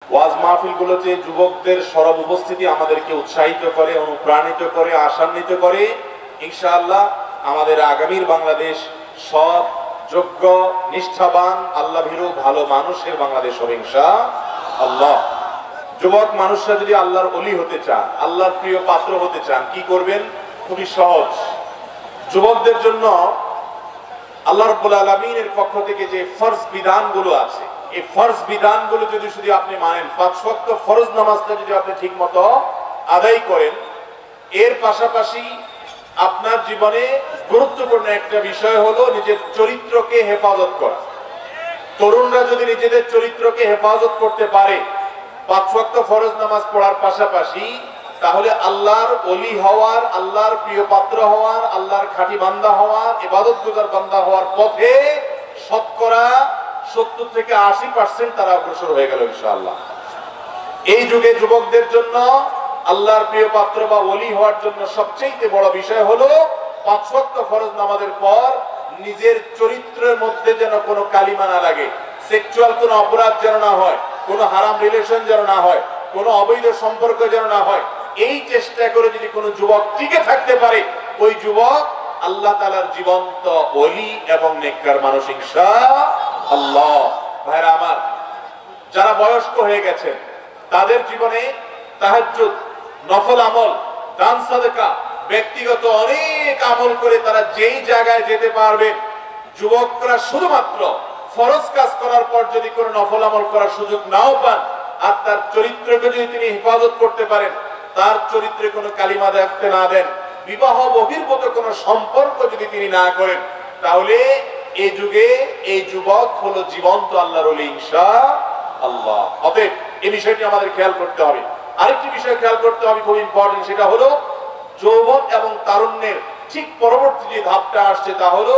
ওয়াজ মাহফিলগুলোতে যুবকদের সরব উপস্থিতি আমাদেরকে উৎসাহিত করে, অনুপ্রাণিত করে, আশান্বিত করে। ইনশাআল্লাহ আমাদের আগামীর বাংলাদেশ সৎ, যোগ্য, নিষ্ঠাবান, আল্লাহ ভীরু, ভালো মানুষের বাংলাদেশ হবে ইনশাআল্লাহ। যুবক মানুষরা যদি আল্লাহর ওলি হতে চান, আল্লাহর প্রিয় পাত্র হতে চান, কি করবেন? খুবই সহজ। যুবকদের জন্য আল্লাহ রাব্বুল আলামিনের পক্ষ থেকে যে ফরজ বিধানগুলো আছে, এই ফরজ বিধানগুলো যদি শুধু আপনি মানেন, 5 ওয়াক্ত ফরজ নামাজটা যদি আপনি ঠিকমতো আদায় করেন, এর পাশাপাশি আপনার জীবনে গুরুত্বপূর্ণ একটা বিষয় হলো নিজের চরিত্রকে হেফাজত করা। তরুণরা যদি নিজেদের চরিত্রকে হেফাজত করতে পারে 5 ওয়াক্ত ফরজ নামাজ পড়ার পাশাপাশি, তাহলে আল্লাহর ওলি হওয়ার, আল্লাহর প্রিয় পাত্র হওয়ার, আল্লাহর খাঁটি বান্দা হওয়ার, ইবাদতগুজার বান্দা হওয়ার পথে শতকরা 70 থেকে 80% তারা অগ্রসর হয়ে গেল ইনশাআল্লাহ। এই যুগে যুবকদের জন্য আল্লাহর প্রিয় পাত্র বা ওলি হওয়ার জন্য সবচেয়ে বড় বিষয় হলো 5 ওয়াক্ত ফরজ নামাজের পর নিজের চরিত্রের মধ্যে যেন কোনো কালিমা না লাগে, সেক্সুয়াল কোনো অপরাধ যেন না হয়, কোনো হারাম রিলেশন যেন না হয়, কোনো অবৈধ সম্পর্ক যেন না হয়। এই চেষ্টা করে যদি কোনো যুবক টিকে থাকতে পারে, ওই যুবক আল্লাহ তাআলার জীবন্ত ওলি এবং নেককার মানুষ ইনশাআল্লাহ। ভাইরা আমার, যারা বয়স্ক হয়ে গেছেন তাদের জীবনে তাহাজ্জুদ, নফল আমল, দান সাদকা, ব্যক্তিগত অনেক আমল করে তারা যেই জায়গায় যেতে পারবেন। যুবকরা শুধুমাত্র ফরজ কাজ করার পর যদি কোনো নফল আমল করার সুযোগ নাও পান, আর তার চরিত্রকে যদি তিনি হেফাজত করতে পারেন, তার চরিত্রে কোনো কালিমা দেখতে না দেন, বিবাহ বহির্ভূত কোনো সম্পর্ক যদি তিনি না করেন, তাহলে এই যুগে এই যুবক হলো জীবন্ত আল্লাহর ওলি ইনশাআল্লাহ। অতএব এই বিষয়টি আমাদের খেয়াল করতে হবে। আরেকটি বিষয় খেয়াল করতে হবে, খুব ইম্পর্টেন্ট, সেটা হলো যৌবন এবং তারুণ্যের ঠিক পরবর্তী যে ধাপটা আসছে তা হলো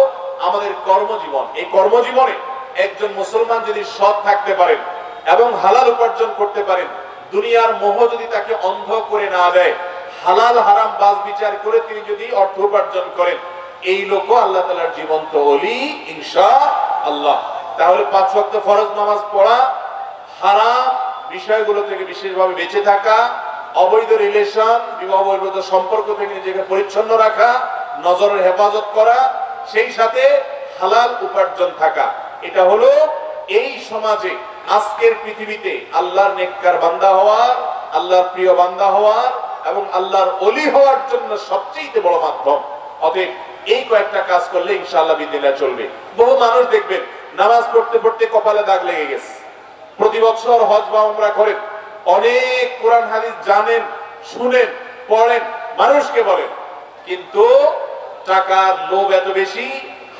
আমাদের কর্মজীবন। এই কর্মজীবনে একজন মুসলমান যদি সৎ থাকতে পারেন এবং হালাল উপার্জন করতে পারেন, দুনিয়ার মোহ যদি তাকে অন্ধ করে না দেয়, হালাল হারাম বাজ বিচার করে তিনি যদি অর্থ উপার্জন করেন, এই লোক আল্লাহ তাআলার জীবন্ত ওলি ইনশাআল্লাহ। তাহলে 5 ওয়াক্ত ফরজ নামাজ পড়া, হারাম বিষয়গুলো থেকে বিশেষভাবে বেঁচে থাকা, অবৈধ রিলেশন, বিবাহ বহির্ভূত সম্পর্ক থেকে নিজেকে পরিচ্ছন্ন রাখা, নজরের হেফাজত করা, সেই সাথে হালাল উপার্জন থাকা, এটা হলো এই সমাজে আজকের পৃথিবীতে আল্লাহর নেককার বান্দা হওয়ার, আল্লাহর প্রিয় বান্দা হওয়ার এবং আল্লাহর ওলি হওয়ার জন্য সবচেয়ে বড় মাধ্যম। অতএব এই কয়েকটা কাজ করলে ইনশাআল্লাহ বিদিনা চলবে। বহু মানুষ দেখবেন নামাজ পড়তে পড়তে কপালে দাগ লেগে গেছে, প্রতি বছর হজ বা উমরা করেন, অনেক কোরআন হাদিস জানেন, শুনেন, পড়েন, মানুষকে বলেন, কিন্তু টাকার লোভ এত বেশি,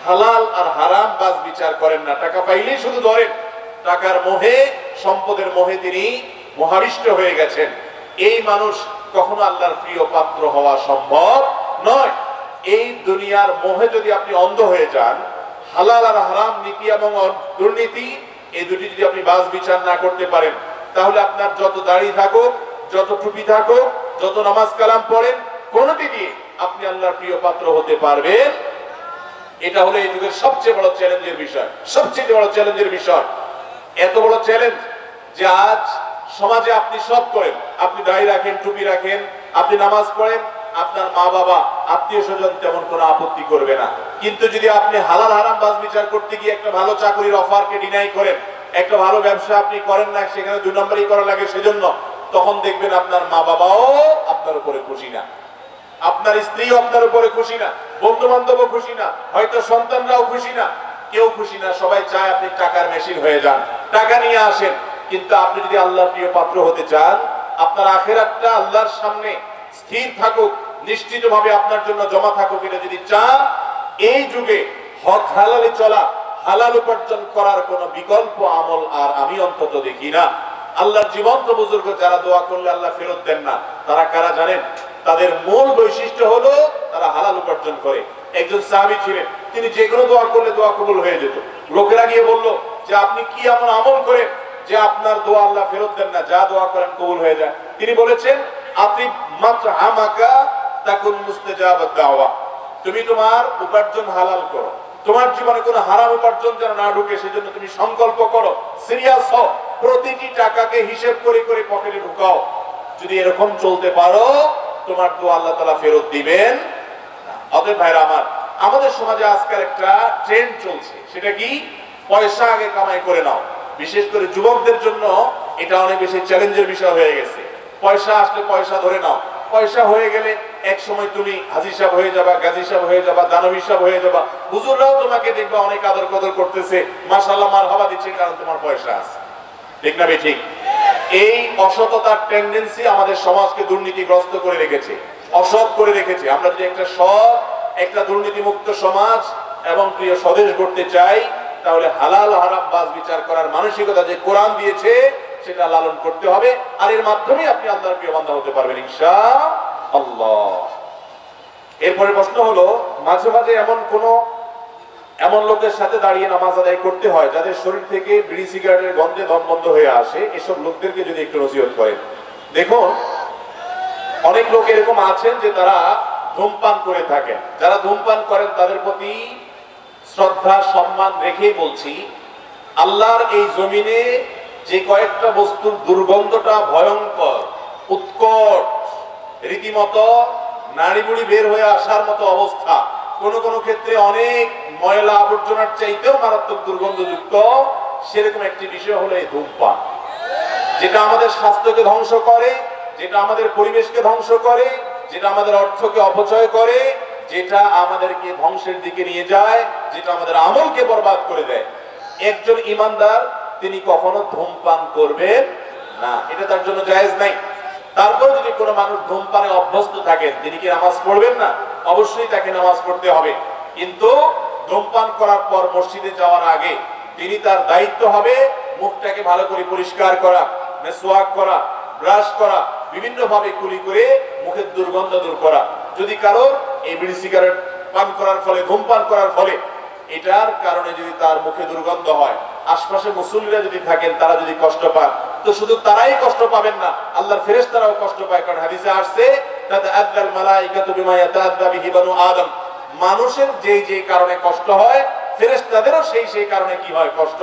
হালাল আর হারাম বাজ বিচার করেন না। টাকা পাইলেই শুধু ধরেন, টাকার মোহে, সম্পদের মোহে তিনি মহাবিষ্ট হয়ে গেছেন। এই মানুষ কখনো আল্লাহর প্রিয় পাত্র হওয়া সম্ভব নয়। এই দুনিয়ার মোহে যদি আপনি অন্ধ হয়ে যান, হালাল আর হারাম, নীতি এবং দুর্নীতি, এই দুটি যদি আপনি বাজ বিচার না করতে পারেন, তাহলে আপনার যত দাড়ি থাকুক, যত টুপি থাকুক, যত নামাজ কালাম পড়েন, কোনটি দিয়ে আপনি আল্লাহর প্রিয় পাত্র হতে পারবেন? এটা হলো এই যুগের সবচেয়ে বড় চ্যালেঞ্জের বিষয়, সবচেয়ে বড় চ্যালেঞ্জের বিষয়। এত বড় চ্যালেঞ্জ যে আজ সমাজে আপনি সব করেন, আপনি দাড়ি রাখেন, টুপি রাখেন, আপনি নামাজ পড়েন, আপনার মা বাবা, আত্মীয় স্বজন তেমন কোনো আপত্তি করবে না। কিন্তু যদি আপনি হালাল হারাম বাজ বিচার করতে গিয়ে একটা ভালো চাকরির অফারকে ডিনাই করেন, একটা ভালো ব্যবসা আপনি করেন না, সেখানে 2 নম্বরই করা লাগে সেজন্য, তখন দেখবেন আপনার মা বাবাও আপনার উপরে খুশি না, আপনার স্ত্রীও আপনার উপরে খুশি না, বন্ধু বান্ধবও খুশি না, হয়তো সন্তানরাও খুশি না, কেউ খুশি না। সবাই চায় আপনি টাকার মেশিন হয়ে যান, টাকা নিয়ে আসেন। কিন্তু আপনি যদি আল্লাহর প্রিয় পাত্র হতে চান, আপনার আখিরাতটা আল্লাহর সামনে স্থির থাকুক, নিশ্চিতভাবে আপনার জন্য জমা থাকুক, এটা যদি চান, এই যুগে হক হালালে চলা, হালাল উপার্জন করার কোন বিকল্প আমল আর আমি অন্তত দেখি না। আল্লাহর জীবন্ত বুজুর্গ যারা দোয়া করলে আল্লাহ ফেরত দেন না, তারা কারা জানেন? তাদের মূল বৈশিষ্ট্য হলো তারা হালাল উপার্জন করে। একজন সাহাবী ছিলেন, তিনি যে কোনো দোয়া করলে দোয়া কবুল হয়ে যেত। লোকেরা গিয়ে বলল যে আপনি কি এমন আমল করেন যে আপনার দোয়া আল্লাহ ফেরত দেন না, যা দোয়া করেন কবুল হয়ে যায়? তিনি বলেছেন, আতিব মাতআমাকা তাকুন মুস্তাজাবাদ দাওয়া, তুমি তোমার উপার্জন হালাল করো, তোমার জীবনে কোনো হারাম উপার্জন যেন না ঢুকে, সেজন্য তুমি সংকল্প করো, সিরিয়াস হও। প্রতিটি টাকাকে হিসেব করে করে পকেটে ঢুকাও। যদি এরকম চলতে পারো, তোমার দোয়া আল্লাহ তাআলা ফেরত দিবেন না। অতএব ভাইরা আমার, আমাদের সমাজে আজকাল একটা ট্রেন্ড চলছে, সেটা কি? পয়সা আগে কামাই করে নাও। বিশেষ করে যুবকদের জন্য এটা অনেক বেশি চ্যালেঞ্জের বিষয় হয়ে গেছে। পয়সা আসলে পয়সা ধরে নাও, পয়সা হয়ে গেলে এক সময় তুমি হাজী সাহেব হয়ে যাবা, গাজী সাহেব হয়ে যাবা, দানবী সাহেব হয়ে যাবা। হুজুররাও তোমাকে দেখবা অনেক আদর কদর করতেছে, মাশাআল্লাহ মারহাবা দিচ্ছে, কারণ তোমার পয়সা আছে। ঠিক না ঠিক? এই অসততার টেন্ডেন্সি আমাদের সমাজকে দুর্নীতিগ্রস্ত করে রেখেছে, অসৎ করে রেখেছে। আমরা যদি একটা সৎ, একটা দুর্নীতিমুক্ত সমাজ এবং প্রিয় স্বদেশ গড়তে চাই, তাহলে হালাল হারাম বাজ বিচার করার মানসিকতা যে কোরআন দিয়েছে সেটা লালন করতে হবে। আর এর মাধ্যমে আপনি আল্লাহর প্রিয় বান্দা হতে পারবেন ইনশাআল্লাহ। এরপরে প্রশ্ন হলো, মাঝে মাঝে এমন লোকের সাথে দাঁড়িয়ে নামাজ আদায় করতে হয় যাদের শরীর থেকে বিড়ি সিগারেটের গন্ধে দম বন্ধ হয়ে আসে, এসব লোকদেরকে যদি একটু নসিহত করেন। দেখুন, অনেক লোক এরকম আছেন যে তারা ধূমপান করে থাকেন। যারা ধূমপান করেন তাদের প্রতি শ্রদ্ধা সম্মান রেখেই বলছি, আল্লাহর এই জমিনে যে কয়েকটা বস্তুর দুর্গন্ধটা ভয়ঙ্কর, উৎকট, রীতিমতো নাড়ি বুড়ি বের হয়ে আসার মতো অবস্থা, কোন কোন ক্ষেত্রে অনেক ময়লা আবর্জনার চাইতেও মারাত্মক দুর্গন্ধযুক্ত, সেরকম একটি বিষয় হলো এই ধূমপান, যেটা আমাদের স্বাস্থ্যকে ধ্বংস করে, যেটা আমাদের পরিবেশকে ধ্বংস করে, যেটা আমাদের অর্থকে অপচয় করে, যেটা আমাদেরকে ধ্বংসের দিকে নিয়ে যায়, যেটা আমাদের আমলকে বরবাদ করে দেয়। একজন ইমানদার তিনি কখনো ধূমপান করবেন না, এটা তার জন্য জায়েজ নাই। তারপর যদি কোনো মানুষ ধূমপানে অভ্যস্ত থাকেন, তিনি কি নামাজ পড়বেন না? অবশ্যই তাকে নামাজ পড়তে হবে, কিন্তু ধূমপান করার পর মসজিদে যাওয়ার আগে তিনি তার দায়িত্ব হবে মুখটাকে ভালো করে পরিষ্কার করা, মেসওয়াক করা, ব্রাশ করা, বিভিন্ন ভাবে কুলি করে মুখের দুর্গন্ধ দূর করা। যদি কারোর এই বিড়ি সিগারেট পান করার ফলে, ধূমপান করার ফলে এটার কারণে যদি তার মুখে দুর্গন্ধ হয়, আশপাশে মুসল্লিরা যদি থাকেন তারা যদি কষ্ট পান, তো শুধু তারাই কষ্ট পাবেন না, আল্লাহর ফেরেশতারাও কষ্ট পায়। কারণ হাদিসে আসছে, তাতাআদ্দাল মালাইকাতু বিমা ইয়াতাআদ্দা বিহি বানু আদম, মানুষের যেই যেই কারণে কষ্ট হয়, ফেরেশতাদেরও সেই সেই কারণে কি হয়? কষ্ট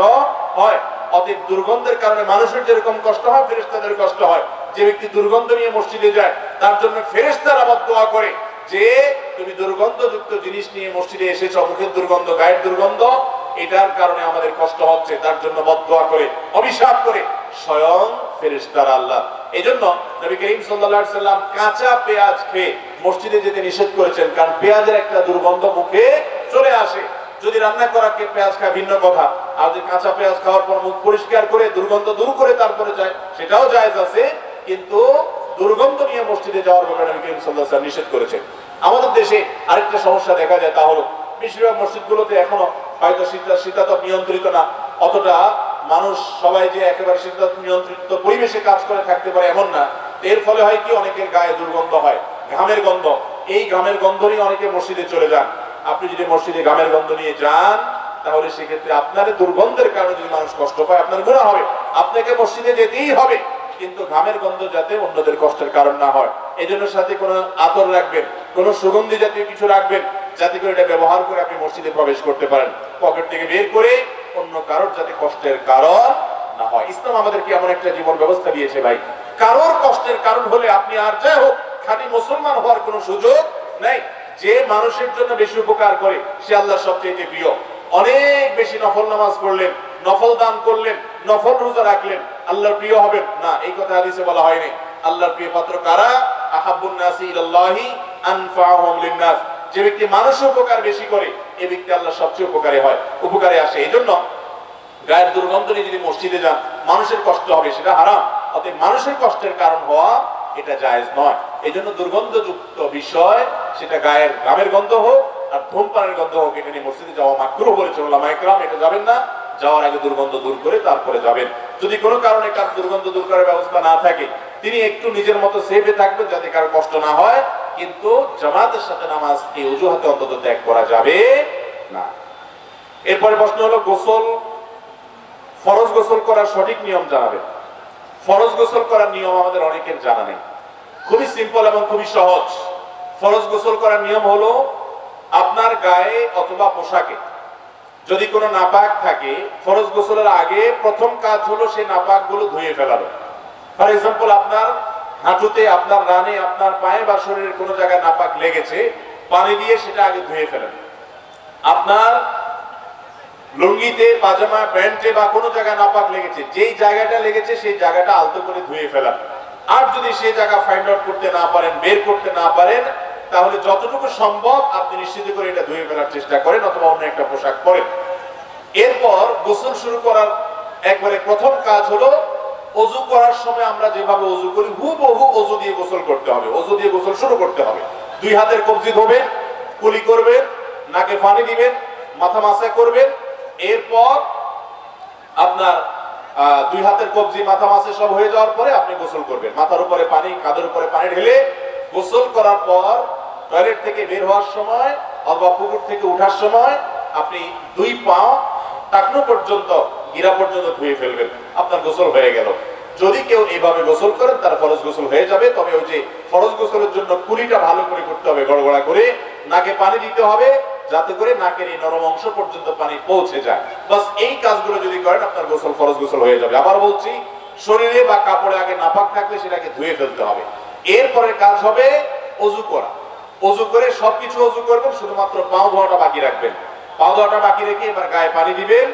হয়। অতএব দুর্গন্ধের কারণে মানুষের যেরকম কষ্ট হয়, ফেরেশতাদের কষ্ট হয়। যে ব্যক্তি দুর্গন্ধ নিয়ে মসজিদে যায়, তার জন্য ফেরেশতারা বদদোয়া করে যে তুমি দুর্গন্ধযুক্ত জিনিস নিয়ে মসজিদে এসেছো, মুখের দুর্গন্ধ, গায়ের দুর্গন্ধ, এটার কারণে আমাদের কষ্ট হচ্ছে, তার জন্য বদদোয়া করে, অভিশাপ করে স্বয়ং ফেরেশতারা আল্লাহ। এজন্য নবী করিম সাল্লাল্লাহু আলাইহি সাল্লাম কাঁচা পেঁয়াজ খেয়ে মসজিদে যেতে নিষেধ করেছেন, কারণ পেঁয়াজের একটা দুর্গন্ধ মুখে চলে আসে। যদি রান্না করা পেঁয়াজ খায় ভিন্ন কথা, আর যদি কাঁচা পেঁয়াজ খাওয়ার পর মুখ পরিষ্কার করে দুর্গন্ধ দূর করে তারপরে যায়, সেটাও জায়েজ আছে। কিন্তু দুর্গন্ধ নিয়ে মসজিদে যাওয়ার ব্যাপারে নবী করিম সাল্লাল্লাহু আলাইহি ওয়াসাল্লাম নিষেধ করেছেন। আমাদের দেশে আরেকটা সমস্যা দেখা যায়, তা হলো বেশিরভাগ মসজিদগুলোতে এখনো হয়তো শীতাতপ নিয়ন্ত্রিত না, অতটা মানুষ সবাই যে একেবারে শীতাতপ নিয়ন্ত্রিত পরিবেশে কাজ করে থাকতে পারে এমন না। এর ফলে হয় কি, অনেকের গায়ে দুর্গন্ধ হয়, ঘামের গন্ধ। এই ঘামের গন্ধ নিয়ে অনেকে মসজিদে চলে যান। আপনি যদি মসজিদে ঘামের গন্ধ নিয়ে যান, তাহলে সেক্ষেত্রে আপনার দুর্গন্ধের কারণে যদি মানুষ কষ্ট পায়, আপনার গুনাহ হবে। আপনাকে মসজিদে যেতেই হবে, কিন্তু ঘামের গন্ধ যাতে অন্যদের কষ্টের কারণ না হয়, এই জন্য সাথে কোনো আতর রাখবেন, কোনো সুগন্ধি জাতীয় কিছু রাখবেন, যাতে করে এটা ব্যবহার করে আপনি মসজিদে প্রবেশ করতে পারেন, পকেট থেকে বের করে, অন্য কারোর যাতে কষ্টের কারণ না হয়। ইসলাম আমাদেরকে এমন একটা জীবন ব্যবস্থা দিয়েছে ভাই, কারোর কষ্টের কারণ হলে আপনি আর যাই হোক খাঁটি মুসলমান হওয়ার কোনো সুযোগ নাই। যে মানুষের জন্য বেশি উপকার করে সে আল্লাহর সবচেয়ে প্রিয়। অনেক বেশি নফল নামাজ পড়লেন, নফল দান করলেন, নফল রোজা রাখলেন, আল্লাহর প্রিয় হবেন না, এই কথা হাদিসে বলা হয়নি। আল্লাহর প্রিয় পাত্র কারা? আহাব্বুন নাসি ইলাল্লাহি আনফাহুম লিন-নাস, যে ব্যক্তি মানুষের উপকার বেশি করে, এই ব্যক্তি আল্লাহর সবচেয়ে উপকারে আসে। এইজন্য গায়ের দুর্গন্ধ নিয়ে যদি মসজিদে যান, মানুষের কষ্ট হবে, সেটা হারাম। অতএব মানুষের কষ্টের কারণ হওয়া এটা জায়েজ নয়। এই জন্য দুর্গন্ধযুক্ত বিষয়, সেটা ঘামের গন্ধ হোক আর ধূমপানের গন্ধ হোক, এটা নিয়ে মসজিদে যাওয়া মাকরুহ বলেছেন উলামায়ে কেরাম। এটা যাবেন না, যাওয়ার আগে দুর্গন্ধ দূর করে তারপরে যাবেন। যদি কোনো কারণে কার দুর্গন্ধ দূর করার ব্যবস্থা না থাকে, তিনি একটু নিজের মতো সেফে থাকবেন যাতে কারো কষ্ট না হয়, কিন্তু জামাতের সাথে নামাজ এই অজুহাতে অন্তত ত্যাগ করা যাবে না। এরপরে প্রশ্ন হলো, ফরজ গোসল করার সঠিক নিয়ম জানাবেন। ফরজ গোসল করার নিয়ম আমাদের অনেকের জানা নেই। খুবই সিম্পল এবং খুবই সহজ। ফরজ গোসল করার নিয়ম হলো, আপনার গায়ে অথবা পোশাকে যদি কোনো নাপাক থাকে, ফরজ গোসলের আগে প্রথম কাজ হলো সেই নাপাকগুলো ধুয়ে ফেলানো। ফর এক্সাম্পল, আপনার হাঁটুতে, আপনার রানে, আপনার পায়ে বা শরীরের কোনো জায়গায় নাপাক লেগেছে, পানি দিয়ে সেটা আগে ধুয়ে ফেলেন। আপনার লুঙ্গিতে, পাজামা, প্যান্টে বা কোনো জায়গায় নাপাক লেগেছে, যেই জায়গাটা লেগেছে সেই জায়গাটা আলতো করে ধুয়ে ফেলান। আর যদি সেই জায়গা ফাইন্ড আউট করতে না পারেন, বের করতে না পারেন, তাহলে যতটুকু সম্ভব আপনি নিশ্চিত করে এটা ধুয়ে ফেলার চেষ্টা করেন, অথবা অন্য একটা পোশাক পরেন। এরপর গোসল শুরু করার একবারে প্রথম কাজ হলো, ওযু করার সময় আমরা যেভাবে ওযু করি হুবহু ওযু দিয়ে গোসল করতে হবে। ওযু দিয়ে গোসল শুরু করতে হবে। দুই হাতের কবজি ধোবেন, কুলি করবেন, নাকে পানি দিবেন, মাথা মাসা করবেন। এরপর আপনার দুই হাতের কবজি, মাথা মাসে সব হয়ে যাওয়ার পরে আপনি গোসল করবেন। মাথার উপরে পানি, কাঁধের উপরে পানি ঢেলে গোসল করার পর টয়লেট থেকে বের হওয়ার সময় অথবা পুকুর থেকে ওঠার সময় আপনি দুই পা টাকনো পর্যন্ত, গিরা পর্যন্ত ধুয়ে ফেলবেন। আপনার গোসল হয়ে গেল। যদি কেউ এইভাবে গোসল করেন তার ফরজ গোসল হয়ে যাবে। তবে ওই যে ফরজ গোসলের জন্য কুলিটা ভালো করে করতে হবে, গড়গড়া করে নাকে পানি দিতে হবে, যাতে করে নাকের এই নরম অংশ পর্যন্ত পানি পৌঁছে যায়। বাস এই কাজগুলো যদি করেন আপনার গোসল, ফরজ গোসল হয়ে যাবে। আবার বলছি, শরীরে বা কাপড়ে আগে নাপাক থাকলে সেটাকে ধুয়ে ফেলতে হবে। এরপরে কাজ হবে ওযু করা। ওযু করে সবকিছু ওযু করবেন, শুধুমাত্র পাও ধোয়াটা বাকি রাখবেন। পাও ধোয়াটা বাকি রেখে এবার গায়ে পানি দিবেন।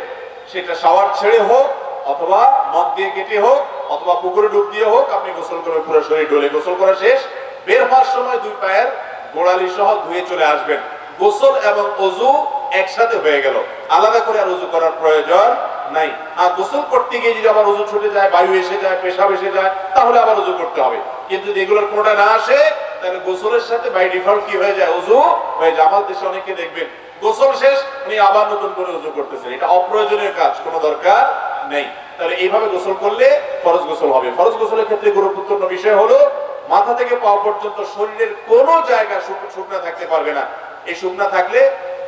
সেটা শাওয়ার ছেড়ে হোক, অথবা মগ দিয়ে কেটে হোক, অথবা পুকুরে ডুব দিয়ে হোক, আপনি গোসল করবেন। পুরো শরীর ডলে গোসল করা শেষ। বের হওয়ার সময় দুই পায়ের গোড়ালি সহ ধুয়ে চলে আসবেন। গোসল এবং ওযু একসাথে হয়ে গেল, আলাদা করে আর ওযু করার প্রয়োজন নাই। আর গোসল করতে গিয়ে যদি আবার ওযু ছুটে যায়, বায়ু এসে যায়, পেশাব এসে যায়, তাহলে আবার ওযু করতে হবে। কিন্তু যদি এগুলোর কোনোটা না আসে, তাহলে গোসলের সাথে বাই ডিফল্ট কি হয়ে যায়? ওযু হয়ে যায়। আমাদের দেশে অনেকে দেখবেন গোসল শেষ উনি আবার নতুন করে ওযু করতেছেন। এটা অপ্রয়োজনীয় কাজ, কোনো দরকার নেই। তাহলে এইভাবে গোসল করলে ফরজ গোসল হবে। ফরজ গোসলের ক্ষেত্রে গুরুত্বপূর্ণ বিষয় হলো, মাথা থেকে পা পর্যন্ত শরীরের কোনো জায়গা শুকনা থাকতে পারবে না। এই শুকনা থাকলে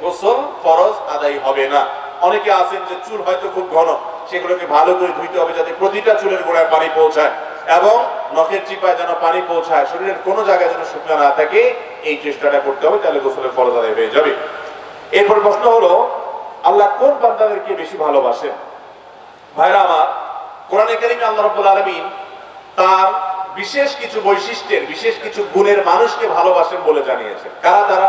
গোসল ফরজ আদায় হবে না। অনেকে আছেন যে চুল হয়তো খুব ঘন, সেগুলোকে ভালো করে ধুইতে হবে যাতে প্রতিটা চুলের গোড়ায় পানি পৌঁছায় এবং নখের চিপায় যেন পানি পৌঁছায়, শরীরের কোনো জায়গায় যেন শুকনা না থাকে। এই চেষ্টাটা করতে হবে, তাহলে গোসলের ফরজ আদায় হয়ে যাবে। এরপর প্রশ্ন হলো, আল্লাহ কোন বান্দাদেরকে বেশি ভালোবাসেন? ভাইরা আমার, কোরআনে কারিমে আল্লাহ রাব্বুল আলামিন তার বিশেষ কিছু বৈশিষ্ট্যের, বিশেষ কিছু গুণের মানুষকে ভালোবাসেন বলে জানিয়েছেন। কারা তারা?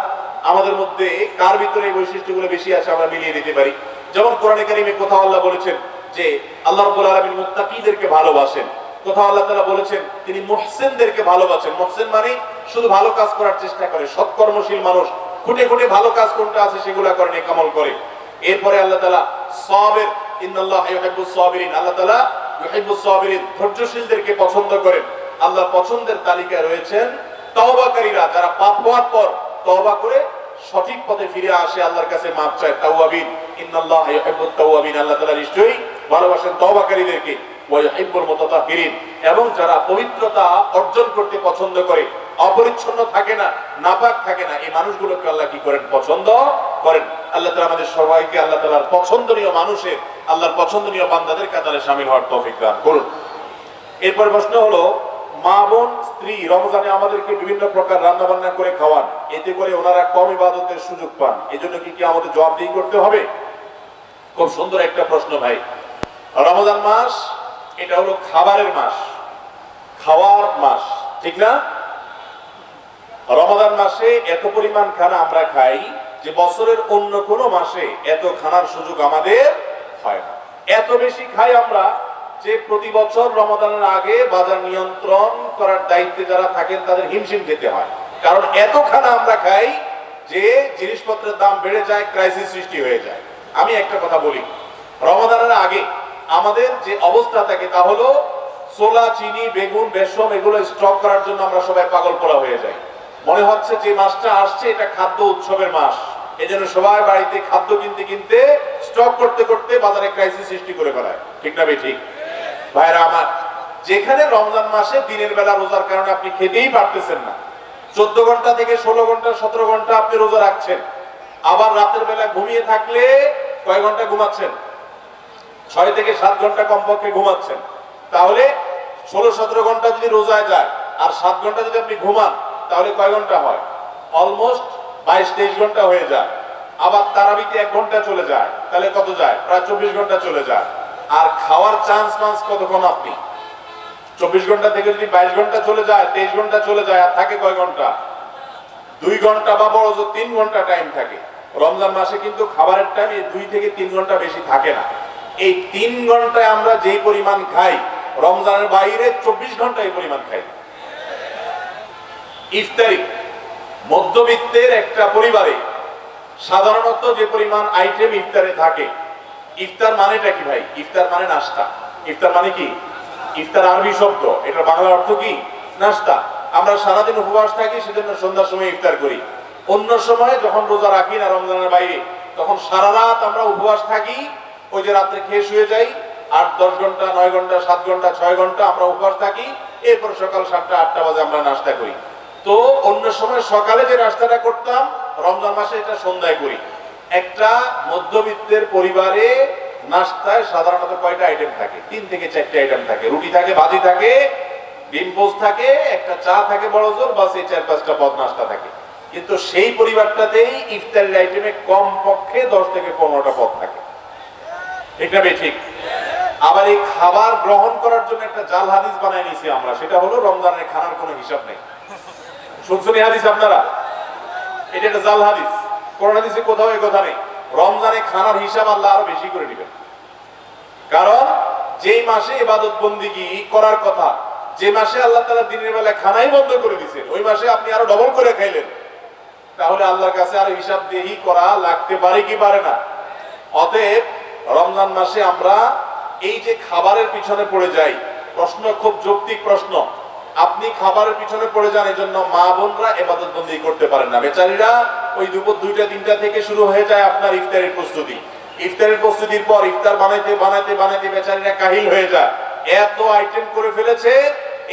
আমাদের মধ্যে কার ভিতরে এই বৈশিষ্ট্যগুলো বেশি আছে আমরা মিলিয়ে দিতে পারি। যেমন কোরআনে কারিমে কোথাও আল্লাহ বলেছেন যে আল্লাহ রাব্বুল আলামিন মুত্তাকীদেরকে ভালোবাসেন। কোথাও আল্লাহ তাআলা বলেছেন তিনি মুহসিনদেরকে ভালোবাসেন। মুহসিন মানে শুধু ভালো কাজ করার চেষ্টা করে, সৎকর্মশীল মানুষ, খুঁটে খুঁটে ভালো কাজ কোনটা আছে সেগুলো করে, নেক আমল করে। এরপরে আল্লাহ তাআলা সাবির, ইন্নাল্লাহা ইউহিব্বুস সাবিরিন, আল্লাহ তাআলা ইউহিব্বুস সাবিরিন, ধৈর্যশীলদেরকে পছন্দ করেন। আল্লাহর পছন্দের তালিকায় রয়েছেন তওবাকারীরা, যারা পাপ হওয়ার পর তওবা করে সঠিক পথে ফিরে আসে, আল্লাহর কাছে মাফ চায়, তাওয়াবিন। ইন্নাল্লাহা ইউহিব্বুত তাওয়াবিন, আল্লাহ তাআলা নিশ্চয়ই ভালোবাসেন তওবাকারীদেরকে। ওয়া ইউহিব্বুল মুতাতাহহিরিন, এবং যারা পবিত্রতা অর্জন করতে পছন্দ করে, অপরিচ্ছন্ন থাকে না, নাপাক থাকে না, এই মানুষগুলোকে আল্লাহ কি করেন? পছন্দ করেন। আল্লাহ তাআলা আমাদের সবাইকে আল্লাহ তাআলার পছন্দনীয় মানুষের, আল্লাহর পছন্দনীয় বান্দাদের কাতারে শামিল হওয়ার তৌফিক দান করুন। এরপর প্রশ্ন হলো, মা বোন স্ত্রী রমজানে আমাদেরকে বিভিন্ন প্রকার রান্না বান্না করে খাওয়ান, এতে করে ওনারা কম ইবাদতের সুযোগ পান, এজন্য কি আমাদের জবাবদিহি করতে হবে? খুব সুন্দর একটা প্রশ্ন ভাই। রমজান মাস এটা হলো খাবারের মাস, খাওয়ার মাস, ঠিক না? রমজান মাসে এত পরিমাণ খানা আমরা খাই যে বছরের অন্য কোনো মাসে এত খানার সুযোগ আমাদের হয় না। এত বেশি খাই আমরা যে প্রতি বছর রমজানের আগে বাজার নিয়ন্ত্রণ করার দায়িত্বে যারা থাকেন তাদের হিমশিম খেতে হয়। কারণ এত খানা আমরা খাই যে জিনিসপত্রের দাম বেড়ে যায়, ক্রাইসিস সৃষ্টি হয়ে যায়। আমি একটা কথা বলি, রমজানের আগে আমাদের যে অবস্থা থাকে তা হলো ছোলা, চিনি, বেগুন, বেসম এগুলো স্টক করার জন্য আমরা সবাই পাগল পোড়া হয়ে যাই। মনে হচ্ছে যে মাসটা আসছে এটা খাদ্য উৎসবের মাস, এজন্য সবাই বাড়িতে খাদ্য কিনতে কিনতে, স্টক করতে করতে বাজারে ক্রাইসিস সৃষ্টি করে ফেলায়, ঠিক না ভাই? ঠিক। ভাইরা আমার, যেখানে রমজান মাসে দিনের বেলা রোজার কারণে আপনি খেতেই পারতেছেন না, 14 ঘন্টা থেকে 16 ঘন্টা 17 ঘন্টা আপনি রোজা রাখছেন, আবার রাতের বেলা ঘুমিয়ে থাকলে কয় ঘন্টা ঘুমাচ্ছেন? 6 থেকে 7 ঘন্টা কমপক্ষে ঘুমাচ্ছেন। তাহলে 16-17 ঘন্টা যদি রোজায় যায় আর 7 ঘন্টা যদি আপনি ঘুমান, তাহলে কয় ঘন্টা হয়? অলমোস্ট 22-23 ঘন্টা হয়ে যায়। আবার তারাবিতে 1 ঘন্টা চলে যায়, তাহলে কত যায়? প্রায় 24 ঘন্টা চলে যায়। আর খাওয়ার চান্স কতক্ষণ? আপনি 24 ঘন্টা থেকে যদি 22 ঘন্টা চলে যায়, 23 ঘন্টা চলে যায়, আর থাকে কয় ঘন্টা? 2 ঘন্টা বা বড় জোর 3 ঘন্টা টাইম থাকে। রমজান মাসে কিন্তু খাবারের টাইম 2 থেকে 3 ঘন্টা বেশি থাকে না। এই 3 ঘন্টায় আমরা যেই পরিমাণ খাই, রমজানের বাইরে 24 ঘন্টা এই পরিমাণ খাই। ইফতারি মধ্যবিত্তের একটা পরিবারে সাধারণত যে পরিমাণ আইটেম ইফতারে থাকে, ইফতার মানেটা কি ভাই? ইফতার মানে নাস্তা। ইফতার মানে কি? ইফতার আরবি শব্দ, এটা বাংলা অর্থ কি? নাস্তা। আমরা সারাদিন উপবাস থাকি, সেজন্য সন্ধ্যার সময় ইফতার করি। অন্য সময় যখন রোজা রাখি না রমজানের বাইরে, তখন সারা রাত আমরা উপবাস থাকি। ওই যে রাত্রে খেয়ে শুয়ে যাই, 8-10 ঘন্টা, 9 ঘন্টা, 7 ঘন্টা, 6 ঘন্টা আমরা উপবাস থাকি। এরপর সকাল 7টা-8টা বাজে আমরা নাস্তা করি। তো অন্য সময় সকালে যে নাস্তাটা করতাম, রমজান মাসে এটা সন্ধ্যায় করি। একটা মধ্যবিত্তের পরিবারে নাস্তায় সাধারণত কয়টা আইটেম থাকে? 3 থেকে 4টে আইটেম থাকে। রুটি থাকে, ভাজি থাকে, ডিম পোস্ট থাকে, একটা চা থাকে বড় জোর, বাস এই 4-5টা পদ নাস্তা থাকে। কিন্তু সেই পরিবারটাতেই ইফতারের আইটেমে কম পক্ষে 10 থেকে 15টা পদ থাকে। এটা ঠিক। আবার এই খাবার গ্রহণ করার জন্য একটা জাল হাদিস বানায় নিয়েছি আমরা, সেটা হলো রমজানের খানার কোনো হিসাব নেই। শুনছেন এই হাদিস আপনারা? এটা একটা জাল হাদিস। কোরআন হাদিসে কোথাও এই কথা নেই। রমজানে খানার হিসাব আল্লাহ আরো বেশি করে দিবেন। কারণ যেই মাসে ইবাদত বন্দিগি করার কথা, যে মাসে আল্লাহ তাআলা দিনের বেলায় খানাই বন্ধ করে দিয়েছেন, ওই মাসে আপনি আরো ডবল করে খাইলেন, তাহলে আল্লাহর কাছে আরো হিসাব দিয়েই করা লাগতে পারে কি পারে না? অতএব রমজান মাসে আমরা এই যে খাবারের পিছনে পড়ে যাই, প্রশ্ন খুব যৌক্তিক প্রশ্ন। আপনি খাবারের পিছনে পড়ে যান, এই জন্য মা বোনরা ইবাদত বন্দি করতে পারেন না। বেচারীরা ওই দুপুর 2টা-3টা থেকে শুরু হয়ে যায় আপনার ইফতারের প্রস্তুতি। ইফতারের প্রস্তুতির পর ইফতার বানাইতে বানাইতে বানাইতে বেচারীরা কাহিল হয়ে যায়, এত আইটেম করে ফেলেছে।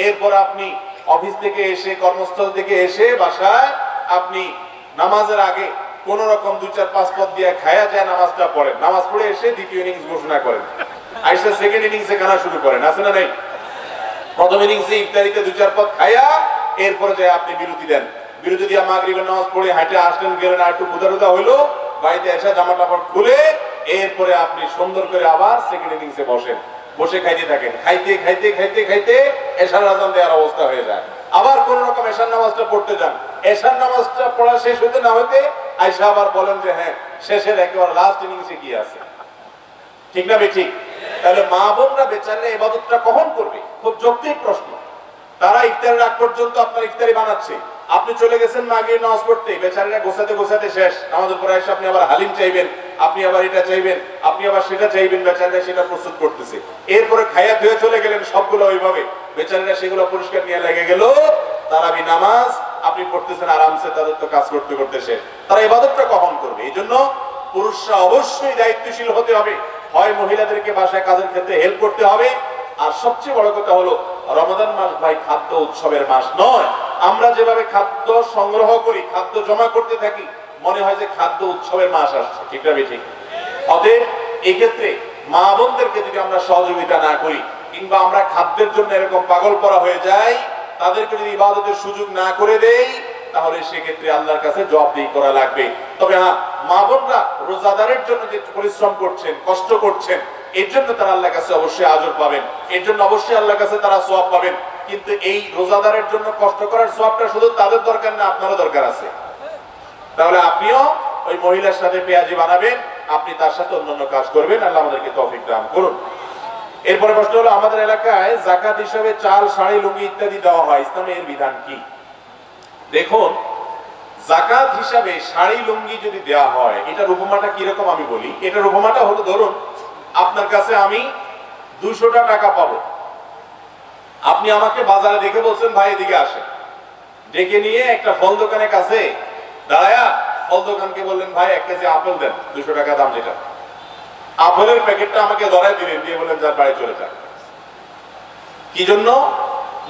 এরপর আপনি অফিস থেকে এসে, কর্মস্থল থেকে এসে বাসায় আপনি নামাজের আগে কোন রকম 2-4-5 পদ দিয়ে খায়া যায়, নামাজটা পড়েন। নামাজ পড়ে এসে দ্বিতীয় ইনিংস ঘোষণা করেন, আইসা সেকেন্ড ইনিংসে খানা শুরু করেন, আছে না নাই? প্রথম ইনিংসে ইফতারিতে 2-4 পদ খায়া এরপরে যায় আপনি বিরতি দেন। বিরতি দিয়ে মাগরিবের নামাজ পড়ে হাঁটে আসলেন, গেলেন, আর একটু ক্ষুধা হইলো, বাড়িতে এসে জামা কাপড় খুলে এরপরে আপনি সুন্দর করে আবার সেকেন্ড ইনিংসে বসেন, বসে খাইতে থাকেন। খাইতে খাইতে খাইতে খাইতে এশার আযান দেওয়ার অবস্থা হয়ে যায়। আবার কোন রকম এশার নামাজটা পড়তে যান, এশার নামাজটা পড়া শেষ হইতে না হইতে আয়েশা আবার বলেন যে হ্যাঁ, শেষের একেবারে লাস্ট ইনিংসে কি আছে। ঠিক না ঠিক? তাহলে মা বোনরা বেচারা ইবাদতটা কখন করবে? খুব যৌক্তিক প্রশ্ন। তারা ইফতারের আগ পর্যন্ত আপনার ইফতারি বানাচ্ছে, আপনি চলে গেছেন মাগরিব নামাজ পড়তে, বেচারারা গোছাতে গোছাতে শেষ। নামাজের পরে এসে আপনি আবার হালিম চাইবেন, আপনি আবার এটা চাইবেন, আপনি আবার সেটা চাইবেন, বেচারারা সেটা প্রস্তুত করতেছে। এরপরে খাইয়া ধুয়ে চলে গেলেন সবগুলো ওইভাবে, বেচারারা সেগুলো পরিষ্কার নিয়ে লেগে গেল। তারাবি নামাজ আপনি পড়তেছেন আরামসে, তাদের তো কাজ করতে করতে শেষ। তারা ইবাদতটা কখন করবে? এই জন্য পুরুষরা অবশ্যই দায়িত্বশীল হতে হবে। হয় মহিলাদেরকে বাসায় কাজের ক্ষেত্রে হেল্প করতে হবে। আর সবচেয়ে বড় কথা হলো, রমাদান মাস ভাই খাদ্য উৎসবের মাস নয়। আমরা যেভাবে খাদ্য সংগ্রহ করি, খাদ্য জমা করতে থাকি, মনে হয় যে খাদ্য উৎসবের মাস আসছে। ঠিক না ঠিক? অতএব এই ক্ষেত্রে মা বোনদেরকে যদি আমরা সহযোগিতা না করি, কিংবা আমরা খাদ্যের জন্য এরকম পাগল করা হয়ে যাই, তাদেরকে যদি ইবাদতের সুযোগ না করে দেই, তাহলে সেক্ষেত্রে আল্লাহর কাছে জবাবদিহি করা লাগবে। তবে হ্যাঁ, মা বোনরা রোজাদারের জন্য যে পরিশ্রম করছেন, কষ্ট করছেন, এর জন্য তারা আল্লাহর কাছে অবশ্যই আজর পাবেন, এর জন্য অবশ্যই আল্লাহর কাছে তারা সওয়াব পাবেন। কিন্তু এই রোজাদারের জন্য কষ্ট করার সওয়াবটা শুধু তাদের দরকার না, আপনারও দরকার আছে। তাহলে আপনিও ওই মহিলার সাথে পেঁয়াজি বানাবেন, আপনি তার সাথে অন্যান্য কাজ করবেন। আল্লাহ আমাদেরকে তৌফিক দান করুন। এরপরে প্রশ্ন হলো, আমাদের এলাকায় যাকাত হিসাবে চাল, শাড়ি, লুঙ্গি ইত্যাদি দেওয়া হয়, ইসলামে এর বিধান কি? দেখুন, যাকাত হিসাবে শাড়ি লুঙ্গি যদি দেওয়া হয়, এটার উপমাটা কিরকম আমি বলি। এটার উপমাটা হলো, ধরুন আপনার কাছে আমি 200টা টাকা পাবো, আপনি আমাকে বাজারে দেখে বলছেন ভাই এদিকে আসে, ডেকে নিয়ে একটা ফল দোকানের কাছে দাঁড়ায়া ফল দোকানকে বললেন ভাই 1 কেজি আপেল দেন, 200 টাকা দাম যেটা। আপেলের প্যাকেটটা আমাকে ধরাই দিলেন, দিয়ে বললেন যার বাড়ি চলে যান। কি জন্য?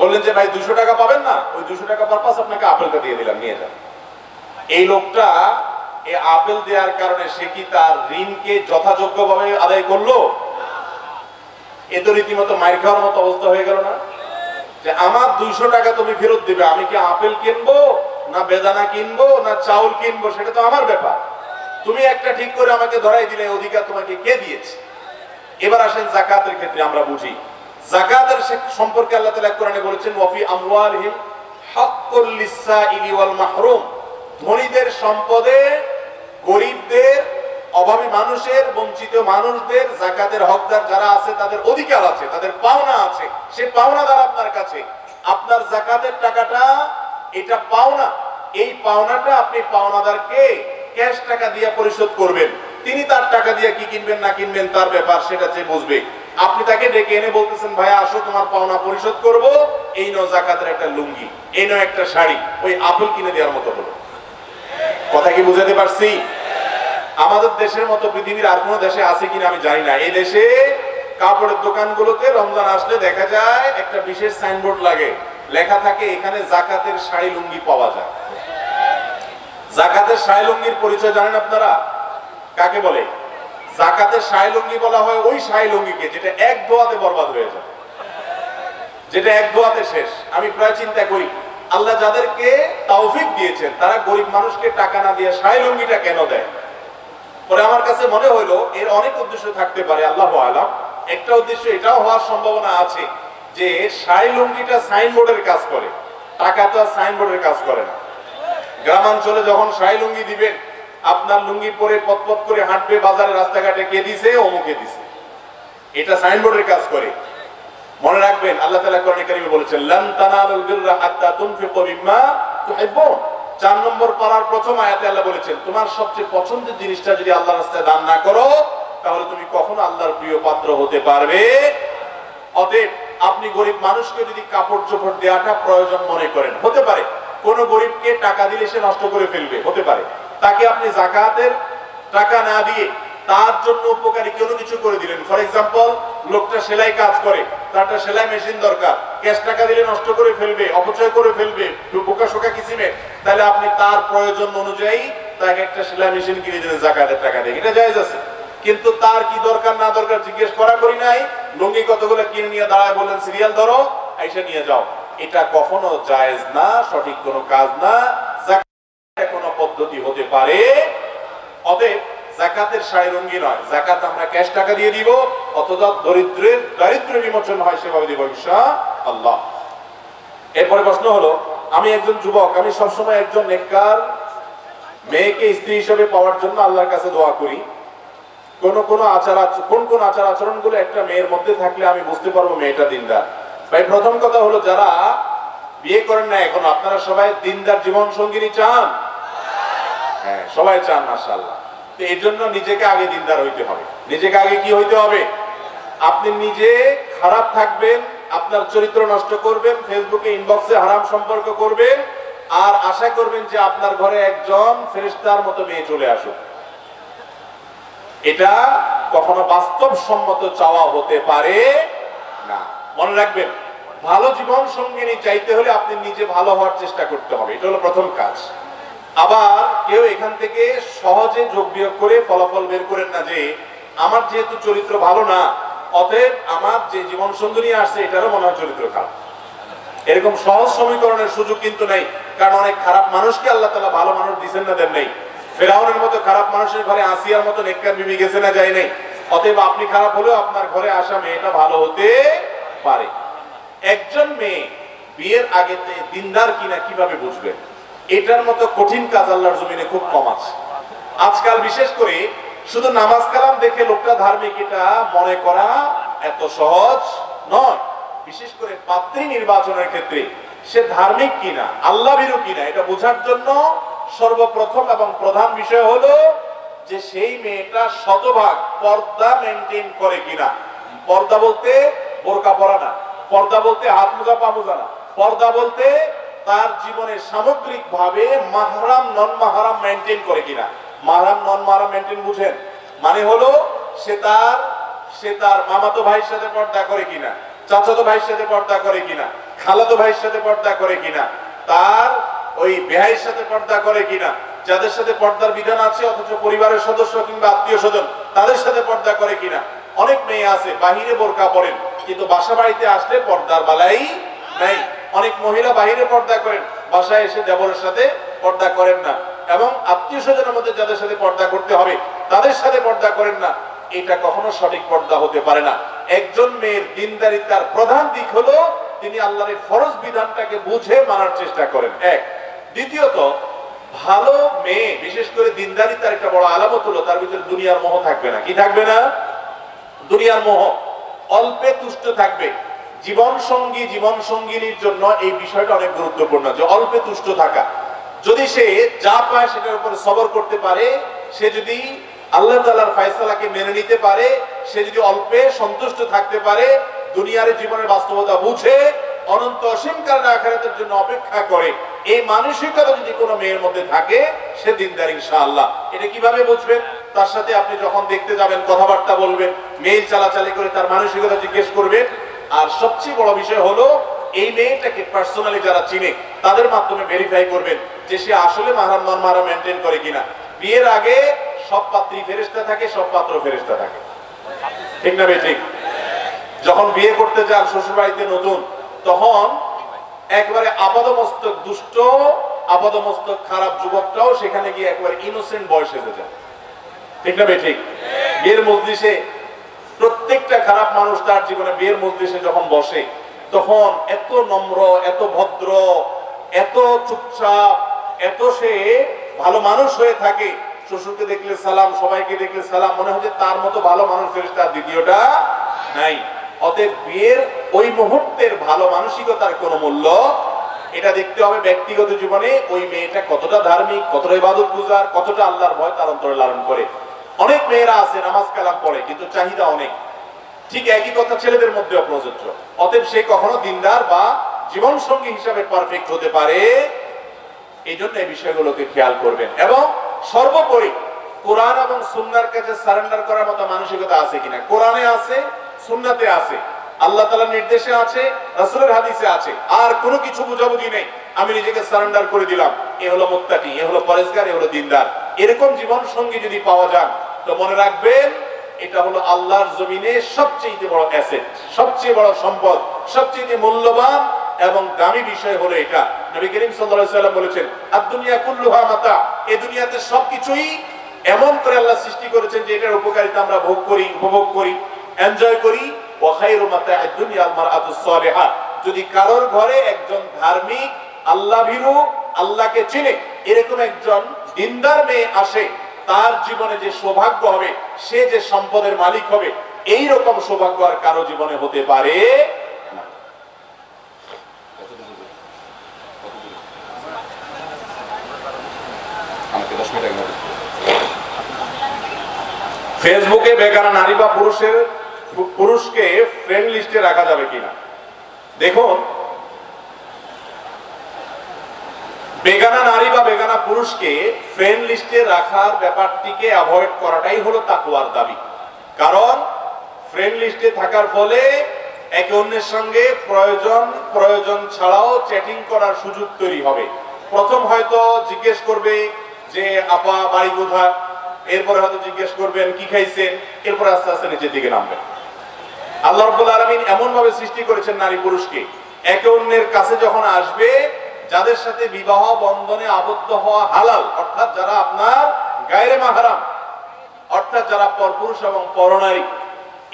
বললেন যে ভাই 200 টাকা পাবেন না, ওই 200 টাকা পারপাস আপনাকে আপেলটা দিয়ে দিলাম, নিয়ে যান। এই লোকটা এই আপেল দেওয়ার কারণে সে কি তার ঋণকে যথাযোগ্যভাবে আদায় করলো? এ তো রীতিমতো মাইর খাওয়ার মতো অবস্থা হয়ে গেল না? যে আমার 200 টাকা তুমি ফেরত দিবে, আমি কি আপেল কিনবো, না বেদানা কিনবো, না চাউল কিনবো, সেটা তো আমার ব্যাপার। তুমি একটা ঠিক করে আমাকে ধরাই দিলে, অধিকার তোমাকে কে দিয়েছে? এবার আসেন যাকাতের ক্ষেত্রে আমরা বুঝি। যাকাতের সম্পর্কে আল্লাহ তাআলা কোরআনে বলেছেন, ওয়াফি আমওয়ালিহিম হাক্কুল লিসসাইলি ওয়াল মাহরুম, ধনীদের সম্পদে গরিবদের, অভাবী মানুষের, বঞ্চিত মানুষদের, যাকাতের হকদার যারা আছে তাদের অধিকার আছে, তাদের পাওনা আছে। সে পাওনাদার আপনার কাছে। আপনার যাকাতের টাকাটা এটা পাওনা, এই পাওনাটা আপনি পাওনাদারকে ক্যাশ টাকা দিয়ে পরিশোধ করবেন। তিনি তার টাকা দিয়ে কি কিনবেন না কিনবেন তার ব্যাপার, সেটা যে বুঝবে। আপনি তাকে ডেকে এনে বলতেছেন, ভাইয়া আসো তোমার পাওনা পরিশোধ করব, এই নাও যাকাতের একটা লুঙ্গি, এই নাও একটা শাড়ি, ওই আপেল কিনে দেওয়ার মতো হলো। কথা কি বুঝাতে পারছি? আমাদের দেশের মতো পৃথিবীর আর কোনো দেশে আছে কিনা আমি জানি না। এই দেশে কাপড়ের দোকানগুলোতে রমজান আসলে দেখা যায় একটা বিশেষ সাইনবোর্ড লাগে, লেখা থাকে এখানে যাকাতের শাড়ি লুঙ্গি পাওয়া যায়। যাকাতের শাড়ি লুঙ্গির পরিচয় জানেন আপনারা কাকে বলে? যাকাতের শাড়ি লুঙ্গি বলা হয় ওই শাড়ি লুঙ্গিকে যেটা এক দোয়াতে বরবাদ হয়ে যায়, যেটা এক দোয়াতে শেষ। আমি প্রায় চিন্তা করি, আল্লাহ যাদেরকে তৌফিক দিয়েছেন তারা গরিব মানুষকে টাকা না দিয়ে শাড়ি লুঙ্গিটা কেন দেয়? পরে আমার কাছে মনে হইলো এর অনেক উদ্দেশ্য থাকতে পারে, আল্লাহু আলাম। একটা উদ্দেশ্য এটাও হওয়ার সম্ভাবনা আছে যে শাড়ি লুঙ্গিটা সাইনবোর্ডের কাজ করে, টাকা তো আর সাইনবোর্ডের কাজ করে না। গ্রামাঞ্চলে যখন শাড়ি লুঙ্গি দিবেন, আপনার লুঙ্গি পরে পথ করে হাঁটবে বাজারে রাস্তাঘাটে, কে দিছে? অমুকে দিছে। এটা সাইনবোর্ডের কাজ করে। মনে রাখবেন আল্লাহ তাআলা কোরআনে কারীমে বলেছেন, লান তানালুল বিররা হাত্তা তুনফিকু মিম্মা তুহিব্বুন। 4 নম্বর পারার প্রথম আয়াতে আল্লাহ বলেছেন, তোমার সবচেয়ে পছন্দের জিনিসটা যদি আল্লাহর রাস্তায় দান না করো তাহলে তুমি কখনো আল্লাহর প্রিয় পাত্র হতে পারবে। অতএব আপনি গরিব মানুষকে যদি কাপড় চোপড় দেওয়াটা প্রয়োজন মনে করেন, হতে পারে কোন গরিবকে টাকা দিলে সে নষ্ট করে ফেলবে, হতে পারে তাকে আপনি যাকাতের টাকা না দিয়ে তার জন্য উপকারী কোনো কিছু করে দিলেন। ফর এক্সাম্পল, লোকটা সেলাই কাজ করে, তারটা সেলাই মেশিন দরকার, ক্যাশ টাকা দিলে নষ্ট করে ফেলবে, অপচয় করে ফেলবে, বোকা শোকা কিসিমে, তাহলে আপনি তার প্রয়োজন অনুযায়ী তাকে একটা সেলাই মেশিন কিনে দিলেন যাকাতের টাকা দিয়ে, এটা জায়েজ আছে। কিন্তু তার কি দরকার না দরকার জিজ্ঞেস করা করি নাই, লুঙ্গি কতগুলো কিনে নিয়ে দাঁড়ায় বললেন সিরিয়াল ধরো, আইসা নিয়ে যাও, এটা কখনো জায়েজ না, সঠিক কোনো কাজ না, যাকাতের কোনো পদ্ধতি হতে পারে। অতএব যাকাতের শাড়ি লুঙ্গি নয়, যাকাত আমরা ক্যাশ টাকা দিয়ে দিব, অথবা দরিদ্রের দারিদ্র্য বিমোচন হয় সেভাবে দিব ইনশাআল্লাহ। এরপরে প্রশ্ন হলো, আমি একজন যুবক, আমি সবসময় একজন নেককার মেয়েকে স্ত্রী হিসেবে পাওয়ার জন্য আল্লাহর কাছে দোয়া করি। কোন কোন আচার আচরণগুলো একটা মেয়ের মধ্যে থাকলে আমি বুঝতে পারবো মেয়েটা দিনদার। ভাই প্রথম কথা হলো, যারা বিয়ে করেন না এখন, আপনারা সবাই দিনদার জীবন সঙ্গিনী চান? হ্যাঁ, সবাই চান মাশাআল্লাহ। তো এর জন্য নিজেকে আগে দিনদার হইতে হবে। নিজেকে আগে কি হইতে হবে? আপনি নিজে খারাপ থাকবেন, আপনার চরিত্র নষ্ট করবেন, ফেসবুকে ইনবক্সে হারাম সম্পর্ক করবেন, আর আশা করবেন যে আপনার ঘরে একজন ফেরেশতার মতো মেয়ে চলে আসুক। এটা কখনো বাস্তবসম্মত চাওয়া হতে পারে না। মনে রাখবেন, ভালো জীবন সঙ্গিনী চাইতে হলে আপনি নিজে ভালো হওয়ার চেষ্টা করতে হবে, এটা হলো প্রথম কাজ। আবার কেউ এখান থেকে সহজে যোগ বিয়োগ করে ফলাফল বের করেন না যে আমার যেহেতু চরিত্র ভালো না, অতএব আমার যে জীবন সঙ্গিনী আসছে এটারও মনে হয় চরিত্র খারাপ। এরকম সহজ সমীকরণের সুযোগ কিন্তু নেই, কারণ অনেক খারাপ মানুষকে আল্লাহ তাআলা ভালো মানুষ দিচ্ছেন না, দেন নাই। ফেরাউনের মতো খারাপ মানুষের ঘরে আসিয়ার মতো নেককার বিবি গেছে না, যায় নাই। অতএব আপনি খারাপ হলেও আপনার ঘরে আসা মেয়েটা ভালো হতে পারে। একজন মেয়ে বিয়ের আগে দিনদার কিনা কিভাবে বুঝবেন? এটার মতো কঠিন কাজ আল্লাহর জমিনে খুব কম আছে। আজকাল বিশেষ করে শুধু নামাজ কালাম দেখে লোকটা ধার্মিক এটা মনে করা এত সহজ নয়। বিশেষ করে পাত্রী নির্বাচনের ক্ষেত্রে সে ধার্মিক কিনা, আল্লাহ ভীরু কিনা, এটা বোঝার জন্য সর্বপ্রথম এবং প্রধান বিষয় হলো যে সেই মেয়েটা শতভাগ পর্দা মেনটেন করে কিনা। পর্দা বলতে বোরকা পরা না, পর্দা বলতে হাত মোজা পা মোজা না, পর্দা বলতে তার জীবনে সামগ্রিক ভাবে মাহরাম নন মাহরাম মেনটেন করে কিনা। মাহরাম নন মাহরাম মেনটেন বুঝেন? মানে হলো সে তার মামাতো ভাইয়ের সাথে পর্দা করে কিনা, চাচাতো ভাইয়ের সাথে পর্দা করে কিনা, খালাতো ভাইয়ের সাথে পর্দা করে কিনা, তার ওই বেহাইয়ের সাথে পর্দা করে কিনা, যাদের সাথে পর্দার বিধান আছে অথচ পরিবারের সদস্য কিংবা আত্মীয় স্বজন তাদের সাথে পর্দা করে কিনা। অনেক মেয়ে আছে বাহিরে বোরকা পরেন কিন্তু বাসা বাড়িতে আসলে পর্দার বালাই নাই। অনেক মহিলা বাহিরে পর্দা করেন, বাসায় এসে দেবরের সাথে পর্দা করেন না। এবং আত্মীয় স্বজনের মধ্যে যাদের সাথে পর্দা করতে হবে তাদের সাথে পর্দা করেন না, এটা কখনো সঠিক পর্দা হতে পারে না। একজন মেয়ের দিনদারিতার প্রধান দিক হলো তিনি আল্লাহর ফরজ বিধানটাকে বুঝে মানার চেষ্টা করেন, এক। দ্বিতীয়ত, ভালো মেয়ে বিশেষ করে দিনদারিতার একটা বড় আলামত হলো তার ভিতরে দুনিয়ার মোহ থাকবে না। কি থাকবে না? দুনিয়ার মোহ। অল্পে তুষ্ট থাকবে। জীবন সঙ্গিনীর জন্য এই বিষয়টা অনেক গুরুত্বপূর্ণ, যে অল্পে তুষ্ট থাকা। যদি সে যা পায় সেটার উপরে সবর করতে পারে, সে যদি আল্লাহ তাআলার ফয়সালাকে মেনে নিতে পারে, সে যদি অল্পে সন্তুষ্ট থাকতে পারে, দুনিয়ার জীবনের বাস্তবতা বুঝে অনন্ত অসীমকালীন আখিরাতের জন্য অপেক্ষা করে, এই মানসিকতা যদি কোনো মেয়ের মধ্যে থাকে, সে দিনদার ইনশাআল্লাহ। এটা কিভাবে বুঝবেন? তার সাথে আপনি যখন দেখতে যাবেন, কথাবার্তা বলবেন, মেইল চালাচালি করে তার মানসিকতা জিজ্ঞেস করবেন। আর সবচেয়ে বড় বিষয় হলো এই মেয়েটাকে পার্সোনালি যারা চিনে তাদের মাধ্যমে ভেরিফাই করবেন যে সে আসলে মাহরাম নরমারা মেনটেন করে কিনা। বিয়ের আগে সব পাত্রী ফেরেশতা থাকে, সব পাত্র ফেরেশতা থাকে, ঠিক না? ঠিক। যখন বিয়ে করতে যান শ্বশুর বাড়িতে নতুন, তখন একবারে আপাদমস্তক দুষ্ট, আপাদমস্তক খারাপ যুবকটাও সেখানে গিয়ে একবারে ইনোসেন্ট বয়স এসে যায়, ঠিক না? ঠিক। বিয়ের মজলিসে প্রত্যেকটা খারাপ মানুষ তার জীবনে বিয়ের মজলিসে যখন বসে, তখন এত নম্র, এত ভদ্র, এত চুপচাপ, এত সে ভালো মানুষ হয়ে থাকে। শ্বশুরকে দেখলে সালাম, সবাইকে দেখলে সালাম, মনে হচ্ছে তার মতো ভালো মানুষ ফেরেশতা দ্বিতীয়টা নাই। অতএব বিয়ের ওই মুহূর্তের ভালো মানসিকতার কোনো মূল্য, এটা দেখতে হবে ব্যক্তিগত জীবনে ওই মেয়েটা কতটা ধার্মিক, কতটা ইবাদত গুজার, কতটা আল্লাহর ভয় তার অন্তরে লালন করে। অনেক মেয়েরা আছে নামাজ কালাম পড়ে কিন্তু চাহিদা অনেক, ঠিক একই কথা ছেলেদের মধ্যেও প্রযোজ্য। অতএব সে কখনো দিনদার বা জীবন সঙ্গী হিসাবে পারফেক্ট হতে পারে, এই জন্য এই বিষয়গুলোকে খেয়াল করবেন। এবং সর্বোপরি কোরআন এবং সুন্নাহর কাছে সারেন্ডার করার মতো মানসিকতা আছে কিনা। কোরআনে আছে, সুন্নাতে আছে, আল্লাহ তাআলার নির্দেশে আছে, রাসূলের হাদিসে আছে, আর কোনো কিছু বুঝাবুঝি নেই, আমি নিজেকে সারেন্ডার করে দিলাম, এ হলো মুত্তাকি, এ হলো পরেজগার, এ হলো দিনদার। এরকম জীবন সঙ্গী যদি পাওয়া যায়, তো মনে রাখবেন এটা হলো আল্লাহর জমিনে সবচেয়ে বড় অ্যাসেট, সবচেয়ে বড় সম্পদ, সবচেয়ে মূল্যবান এবং দামি বিষয় হলো এটা। নবী করিম সাল্লাল্লাহু আলাইহি ওয়াসাল্লাম বলেছেন, আদ-দুনিয়া কুল্লুহা মাতা, এই দুনিয়াতে সবকিছুই এমন করে আল্লাহ সৃষ্টি করেছেন যে এটার উপকারিতা আমরা ভোগ করি, উপভোগ করি, এনজয় করি। ওয়া খায়রু মাতা'আদ দুনিয়া আল মারআতুস সালিহা, যদি কারোর ঘরে একজন ধার্মিক, আল্লাহ ভীরু, আল্লাহকে চিনে এরকম একজন দিনদার মেয়ে আসে, তার জীবনে যে সৌভাগ্য হবে, সে যে সম্পদের মালিক হবে, এই রকম সৌভাগ্য আর কারো জীবনে হতে পারে না। ফেসবুকে বেগানা নারী বা পুরুষকে ফ্রেন্ড লিস্টে রাখা যাবে কিনা। দেখুন, বেগানা নারী বা বেগানা পুরুষকে ফ্রেন্ড লিস্টে রাখার ব্যাপারটিকে অ্যাভয়েড করাটাই হলো তাকওয়ার দাবি। কারণ ফ্রেন্ড লিস্টে থাকার ফলে একে অন্যের সঙ্গে প্রয়োজন ছাড়াও চ্যাটিং করার সুযোগ তৈরি হবে। প্রথম হয়তো জিজ্ঞেস করবে যে আপা বাড়ি কোথায়, এরপরে হয়তো জিজ্ঞেস করবেন কি খাইছেন, এরপর আস্তে আস্তে নিচের দিকে নামবেন। আল্লাহ রাব্বুল আলামিন এমন ভাবে সৃষ্টি করেছেন নারী পুরুষকে, একে অন্যের কাছে যখন আসবে, যাদের সাথে বিবাহ বন্ধনে আবদ্ধ হওয়া হালাল, অর্থাৎ যারা আপনার গায়রে মাহরাম, অর্থাৎ যারা পরপুরুষ এবং পরনারী,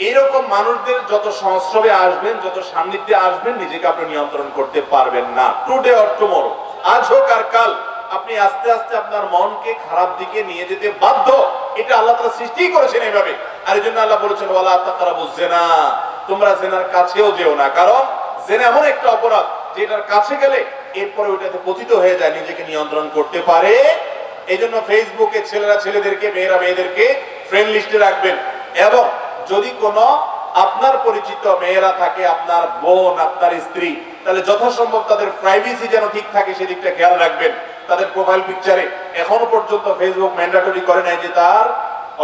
এইরকম মানুষদের যত সংস্রবে আসবেন, যত সান্নিধ্যে আসবেন, নিজেকে আপনি নিয়ন্ত্রণ করতে পারবেন না। টুডে অর টুমরো, আজ হোক আর কাল, আপনি আস্তে আস্তে আপনার মনকে খারাপ দিকে নিয়ে যেতে বাধ্য। এটা আল্লাহ তাআলা সৃষ্টি করেছেন এইভাবে। আর এই জন্য আল্লাহ বলেছেন, ওয়ালা তাকরাবুজ জিনা, তোমরা জিনার কাছেও যেও না। কারণ জিনা এমন একটা অপরাধ যেটার কাছে গেলে এরপরে ওইটাতে পতিত হয়ে যায়, নিজেকে নিয়ন্ত্রণ করতে পারে। এই জন্য ফেসবুকে ছেলেরা ছেলেদেরকে, মেয়েরা মেয়েদেরকে ফ্রেন্ড লিস্টে রাখবেন। এবং যদি কোনো আপনার পরিচিত মেয়েরা থাকে, আপনার বোন, আপনার স্ত্রী, তাহলে যথাসম্ভব তাদের প্রাইভেসি যেন ঠিক থাকে সেদিকটা খেয়াল রাখবেন। তাদের প্রোফাইল পিকচারে এখনো পর্যন্ত ফেসবুক ম্যান্ডেটরি করে নাই যে তার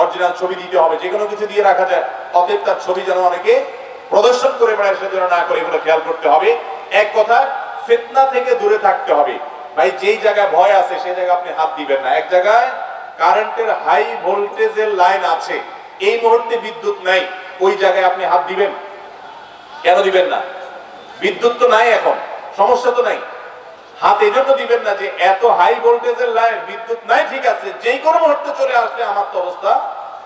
অরিজিনাল ছবি দিতে হবে, যে কোনো কিছু দিয়ে রাখা যায়। অতএব তার ছবি যেন অনেকে প্রদর্শন করে বেড়ায়, সে যেন না করে, এগুলো খেয়াল করতে হবে। এক কথা, ফিতনা থেকে দূরে থাকতে হবে। ভাই, যেই জায়গায় ভয় আছে সেই জায়গায় আপনি হাত দিবেন না। এক জায়গায় কারেন্টের হাই ভোল্টেজের লাইন আছে, এই মুহূর্তে বিদ্যুৎ নাই, ওই জায়গায় আপনি হাত দিবেন কেন? দিবেন না। বিদ্যুৎ তো নাই, এখন সমস্যা তো নাই, হাত এজন্য দিবেন না যে এত হাই ভোল্টেজের লাইন, বিদ্যুৎ নাই ঠিক আছে, যেই কোনো মুহূর্তে চলে আসলে আমার তো অবস্থা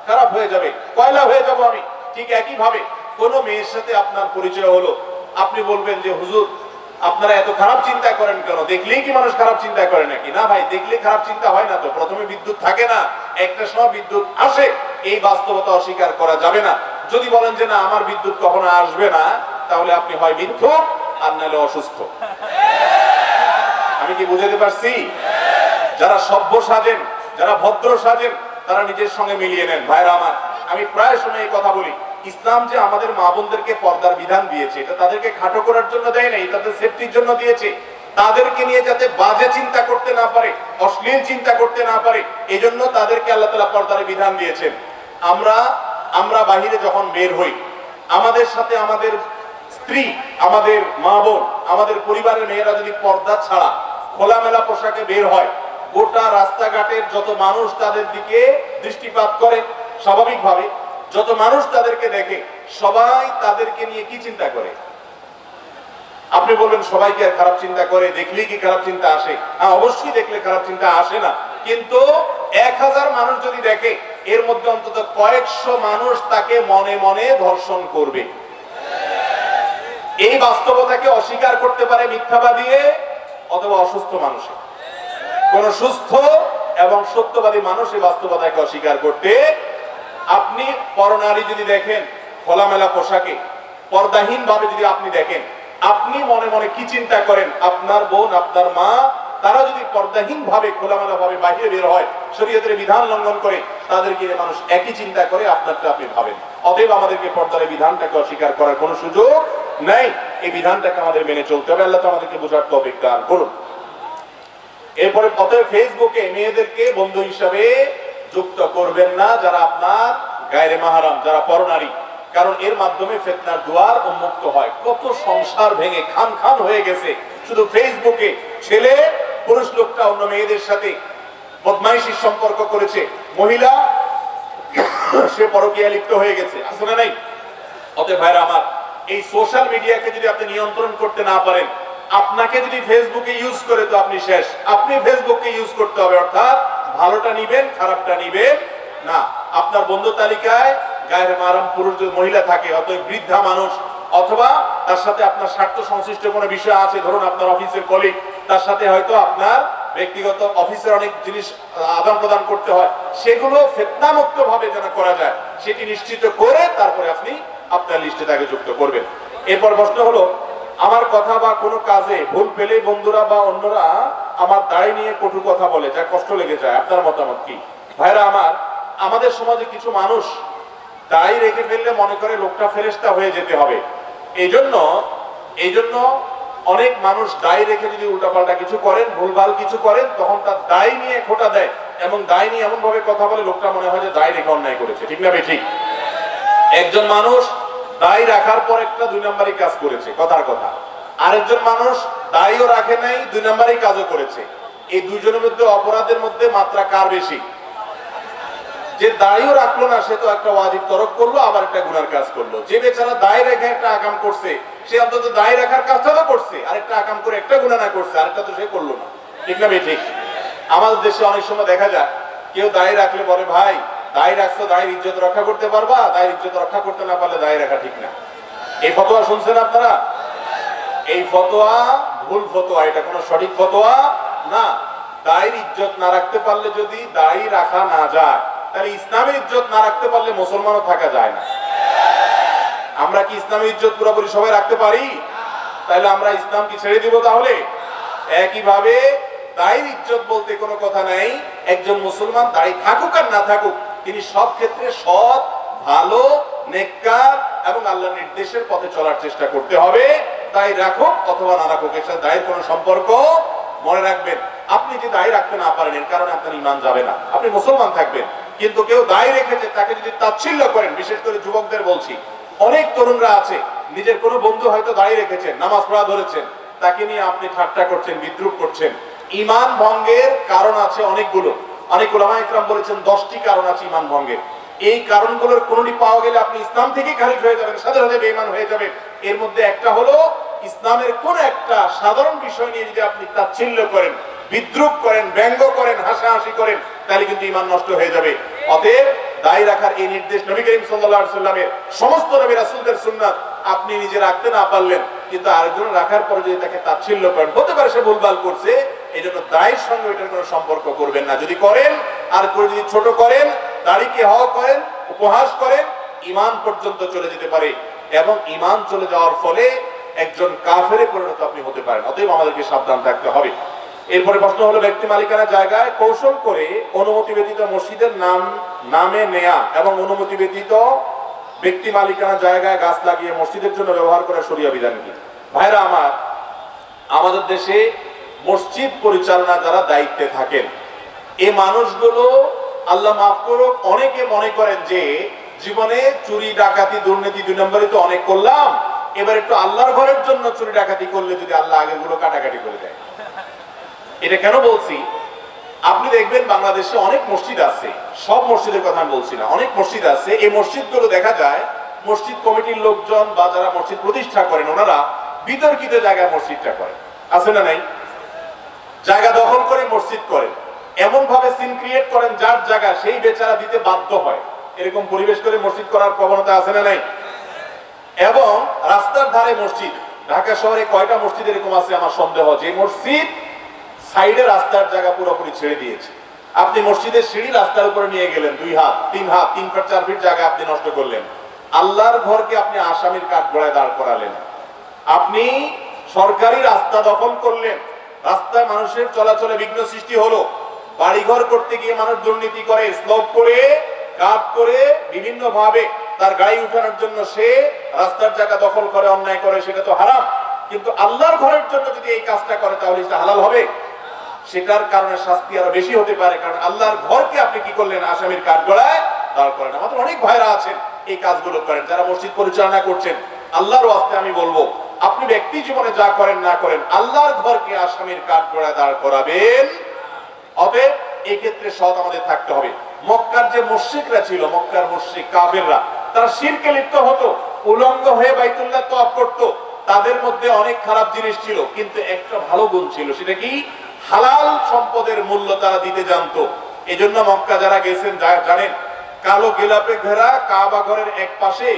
খারাপ হয়ে যাবে, কয়লা হয়ে যাব আমি। ঠিক একই ভাবে কোন মেয়ের সাথে আপনার পরিচয় হলো, আপনি বলবেন যে হুজুর আপনারা এত খারাপ চিন্তা করেন কেন, দেখলেই কি মানুষ খারাপ চিন্তা করে নাকি? না ভাই, দেখলে খারাপ চিন্তা হয় না। তো প্রথমে বিদ্যুৎ থাকে না, একটা সময় বিদ্যুৎ আসে, এই বাস্তবতা অস্বীকার করা যাবে না। যদি বলেন যে না আমার বিদ্যুৎ কখনো আসবে না, তাহলে আপনি হয় মিথ্যুক আর নাহলে অসুস্থ। আমি কি বুঝাতে পারছি? যারা সভ্য সাজেন, যারা ভদ্র সাজেন, তারা নিজের সঙ্গে মিলিয়ে নেন। ভাইরা আমার, আমি প্রায় সময় এই কথা বলি, ইসলাম যে আমাদের মা বোনদেরকে পর্দার বিধান দিয়েছে, এটা তাদেরকে খাটো করার জন্য দেয় নাই, তাদের সেফটির জন্য দিয়েছে। তাদেরকে নিয়ে যাতে বাজে চিন্তা করতে না পারে, অশ্লীল চিন্তা করতে না পারে, এই জন্য তাদেরকে আল্লাহ তাআলা পর্দার বিধান দিয়েছেন। আমরা বাহিরে যখন বের হই, আমাদের সাথে আমাদের স্ত্রী, আমাদের মা বোন, আমাদের পরিবারের মেয়েরা যদি পর্দা ছাড়া খোলামেলা পোশাকে বের হয়, গোটা রাস্তাঘাটের যত মানুষ তাদের দিকে দৃষ্টিপাত করে, স্বাভাবিকভাবে যত মানুষ তাদেরকে দেখে, সবাই তাদেরকে নিয়ে কি চিন্তা করে? আপনি বলবেন সবাইকে আর খারাপ চিন্তা করে, দেখলেই কি খারাপ চিন্তা আসে? হ্যাঁ, অবশ্যই দেখলে খারাপ চিন্তা আসে না, কিন্তু 1000 মানুষ যদি দেখে, এর মধ্যে অন্তত কয়েকশো মানুষ তাকে মনে মনে ধর্ষণ করবে। এই বাস্তবতাকে অস্বীকার করতে পারে মিথ্যাবাদী অথবা অসুস্থ মানুষে। কোন সুস্থ এবং সত্যবাদী মানুষ এই বাস্তবতাকে অস্বীকার করতে। আপনি পরনারী যদি দেখেন খোলামেলা পোশাকে, পর্দাহীন ভাবে যদি আপনি দেখেন, আপনি মনে মনে কি চিন্তা করেন? আপনার বোন, আপনার মা, তারা যদি পর্দাহীন ভাবে খোলামেলা ভাবে বাইরে বের হয়, শরীয়তের বিধান লঙ্ঘন করে, তাদেরকে মানুষ একই চিন্তা করে, আপনারটা আপনি ভাবেন। অতএব আমাদেরকে পর্দার বিধানটাকে অস্বীকার করার কোনো সুযোগ নাই, এই বিধানটাকে আমাদের মেনে চলতে হবে। আল্লাহ তো আমাদেরকে বোঝার তৌফিক দান করুন। এরপরে অতএব ফেসবুকে মেয়েদেরকে বন্ধু হিসাবে যুক্ত করবেন না যারা আপনার গায়রে মাহরাম, যারা পরনারী, কারণ এর মাধ্যমে ফিতনার দুয়ার উন্মুক্ত হয়। কত সংসার ভেঙে খান খান হয়ে গেছে শুধু ফেসবুকে। ছেলে পুরুষ লোকটা অন্য মেয়েদের সাথে বদমাইশির সম্পর্ক করেছে, মহিলা সে পরকীয়া লিপ্ত হয়ে গেছে, আছে না নাই? অতএব ভাইরা আমার, এই সোশ্যাল মিডিয়াকে যদি আপনি নিয়ন্ত্রণ করতে না পারেন, আপনাকে যদি ফেসবুকে ইউজ করে, তো আপনি শেষ। আপনি ফেসবুককে ইউজ করতে হবে, অর্থাৎ ভালোটা নিবেন, খারাপটা নিবেন না। আপনার বন্ধু তালিকায় গায়ের মারাম পুরুষ যদি মহিলা থাকে, অতএব বৃদ্ধা মানুষ, অথবা তার সাথে আপনার স্বার্থ সংশ্লিষ্ট কোনো বিষয় আছে, ধরুন আপনার অফিসের কলিগ, তার সাথে হয়তো আপনার ব্যক্তিগত অফিসের অনেক জিনিস আদান প্রদান করতে হয়, সেগুলো ফিতনামুক্ত ভাবে যেন করা যায়, সেটি নিশ্চিত করে তারপরে আপনি আপনার লিস্টে তাকে যুক্ত করবেন। এরপর প্রশ্ন হলো, আমার কথা বা কোনো কাজে ভুল পেলে বন্ধুরা বা অন্যরা আমার দায় নিয়ে কটু কথা বলে, যা কষ্ট লেগে যায়, আপনার মতামত কি? ভাইরা আমার, আমাদের সমাজে কিছু মানুষ দায় রেখে ফেললে মনে করে লোকটা ফেরেশতা হয়ে যেতে হবে। এই জন্য অনেক মানুষ দায় রেখে যদি উল্টাপাল্টা কিছু করেন, ভুলভাল কিছু করেন, তখন তার দায় নিয়ে খোটা দেয় এবং দায় নিয়ে এমন ভাবে কথা বলে লোকটা মনে হয় যে দায় রেখে অন্যায় করেছে। ঠিক না ঠিক? একজন মানুষ দায় রাখার পর একটা 2 নম্বরই কাজ করেছে, কথার কথা। আরেকজন মানুষ দায়ও রাখে নাই, 2 নম্বরই কাজও করেছে। এই দুইজনের মধ্যে অপরাধের মধ্যে মাত্রা কার বেশি? যে দায়ও রাখলো না, সে তো একটা ওয়াজিব তরক করলো, আবার একটা গুনার কাজ করলো। যে বেচারা দায় রেখে একটা আকাম করছে, সে অন্তত দায় রাখার কাজটা তো করছে, আরেকটা আকাম করে একটা গুনাহ না করছে, আরেকটা তো সে করলো না। ঠিক না ঠিক? আমাদের দেশে অনেক সময় দেখা যায় কেউ দায় রাখলে বলে, ভাই দায় রাখছো, দায়ের ইজ্জত রক্ষা করতে পারবা, দায়ের ইজ্জত রক্ষা করতে না পারলে দায় রাখা ঠিক না। এই ফতোয়া শুনছেন আপনারা? এই ফতোয়া ভুল ফতোয়া, এটা কোনো সঠিক ফতোয়া না। দায়ের ইজ্জত না রাখতে পারলে যদি দায় রাখা না যায়, তাহলে ইসলামের ইজ্জত না রাখতে পারলে মুসলমানও থাকা যায় না। আমরা কি ইসলামের ইজ্জত পুরোপুরি সবাই রাখতে পারি? তাহলে আমরা ইসলাম কি ছেড়ে দিব? তাহলে একইভাবে দায়ের ইজ্জত বলতে কোনো কথা নাই। একজন মুসলমান দায় থাকুক আর না থাকুক, তিনি সব ক্ষেত্রে সৎ, ভালো, নেককার এবং আল্লাহর নির্দেশের পথে চলার চেষ্টা করতে হবে। দায় রাখুক অথবা না রাখুক, এর সাথে দায়ের কোনো সম্পর্ক। মনে রাখবেন, আপনি যে দায় রাখতে না পারেন, এর কারণে আপনার ঈমান যাবে না, আপনি মুসলমান থাকবেন। কিন্তু কেউ দায় রেখেছে, তাকে যদি তাচ্ছিল্য করেন, বিশেষ করে যুবকদের বলছি, অনেক তরুণরা আছে, নিজের কোনো বন্ধু হয়তো দায় রেখেছেন, নামাজ পড়া ধরেছেন, তাকে নিয়ে আপনি ঠাট্টা করছেন, বিদ্রুপ করছেন। ঈমান ভঙ্গের কারণ আছে অনেকগুলো। অনেক উলামায়ে কেরাম বলেছেন 10টি কারণ আছে ঈমান ভঙ্গের। এই কারণগুলোর কোনটি পাওয়া গেলে আপনি ইসলাম থেকে খারিজ হয়ে যাবেন, সাথে সাথে বেঈমান হয়ে যাবেন। এর মধ্যে একটা হলো ইসলামের কোন একটা সাধারণ বিষয় নিয়ে যদি আপনি তাচ্ছিল্য করেন, বিদ্রুপ করেন, ব্যঙ্গ করেন, হাসাহাসি করেন, তাহলে কিন্তু ঈমান নষ্ট হয়ে যাবে। অতএব দায় রাখার এই নির্দেশ নবী করিম সাল্লাল্লাহু আলাইহি সাল্লামের, সমস্ত নবী রাসূলদের সুন্নাত। আপনি নিজে রাখতে না পারলেন, কিন্তু আরেকজন রাখার পরে যদি তাকে তাচ্ছিল্য করেন, হতে পারে সে ভুলভাল করছে, এই জন্য দায়ের সঙ্গে এটার কোনো সম্পর্ক করবেন না। যদি করেন আর করে যদি ছোট করেন, দাড়িকে হওয়া করেন, উপহাস করেন, ঈমান পর্যন্ত চলে যেতে পারে এবং ঈমান চলে যাওয়ার ফলে একজন কাফেরে পরিণত আপনি হতে পারেন। অতএব আমাদেরকে সাবধান থাকতে হবে। এরপরে প্রশ্ন হলো, ব্যক্তি মালিকানা জায়গায় কৌশল করে অনুমতি ব্যতীত মসজিদের নামে নেয়া এবং অনুমতি ব্যতীত ব্যক্তি মালিকানা জায়গায় গাছ লাগিয়ে মসজিদের জন্য ব্যবহার করা শরীয়ত বিধান কি? ভাইরা আমার, আমাদের দেশে মসজিদ পরিচালনা যারা দায়িত্বে থাকেন, এই মানুষগুলো আল্লাহ মাফ করুক, অনেকে মনে করেন যে জীবনে চুরি ডাকাতি দুর্নীতি 2 নম্বরে তো অনেক করলাম, এবার একটু আল্লাহর ঘরের জন্য চুরি ডাকাতি করলে যদি আল্লাহ আগেরগুলো কাটাকাটি করে দেয়। এটা কেন বলছি? আপনি দেখবেন বাংলাদেশে অনেক মসজিদ আছে, সব মসজিদের কথা আমি বলছি না, অনেক মসজিদ আছে, এই মসজিদগুলো দেখা যায় মসজিদ কমিটির লোকজন বা যারা মসজিদ প্রতিষ্ঠা করেন ওনারা বিতর্কিত জায়গায় মসজিদটা করেন, আছে না নাই? জায়গা দখল করে মসজিদ করেন, এমন ভাবে সিন ক্রিয়েট করেন যার জায়গা সেই বেচারা দিতে বাধ্য হয়, এরকম পরিবেশ করে মসজিদ করার প্রবণতা আছে না নাই? এবং রাস্তার ধারে মসজিদ, ঢাকা শহরে কয়টা মসজিদ এরকম আছে আমার সন্দেহ, যে মসজিদ সাইডে রাস্তার জায়গা পুরোপুরি ছেড়ে দিয়েছে। আপনি মসজিদের সিঁড়ি রাস্তার উপরে নিয়ে গেলেন, 2 হাত 3 হাত 3 ফুট 4 ফিট জায়গা আপনি নষ্ট করলেন। আল্লাহর ঘরকে আপনি আসামির কাঠগড়ায় দাঁড় করালেন। আপনি সরকারি রাস্তা দখল করলেন, রাস্তায় মানুষের চলাচলে বিঘ্ন সৃষ্টি হলো। বাড়িঘর করতে গিয়ে মানুষ দুর্নীতি করে, স্লোপ করে, কাট করে, বিভিন্ন ভাবে তার গাড়ি উঠানোর জন্য সে রাস্তার জায়গা দখল করে, অন্যায় করে, সেটা তো হারাম। কিন্তু আল্লাহর ঘরের জন্য যদি এই কাজটা করে তাহলে সেটা হালাল হবে? সেটার কারণে শাস্তি আরো বেশি হতে পারে, কারণ আল্লাহর ঘরকে আপনি কি করলেন? আসামির কাঠগড়ায় দাঁড় করেন। আমাদের অনেক ভাইরা আছেন এই কাজগুলো করেন, যারা মসজিদ পরিচালনা করছেন। আল্লাহর ওয়াস্তে আমি বলবো, আপনি ব্যক্তি জীবনে যা করেন না করেন, আল্লাহর ঘরকে আসামির কাঠগড়ায় দাঁড় করাবেন। অতএব এই ক্ষেত্রে সৎ আমাদের থাকতে হবে। মক্কার যে মুশরিকরা ছিল, মক্কার মুশরিক কাফেররা, তারা শিরকে লিপ্ত হতো, উলঙ্গ হয়ে বাইতুল্লাহ তওয়াফ করত। তাদের মধ্যে অনেক খারাপ জিনিস ছিল, কিন্তু একটা ভালো গুণ ছিল, সেটা কি? হালাল সম্পদের মূল্য তারা দিতে জানতো। এজন্য মক্কা যারা গেছেন জানেন, কালো গেলাপে ঘেরা কাবা ঘরের এক পাশে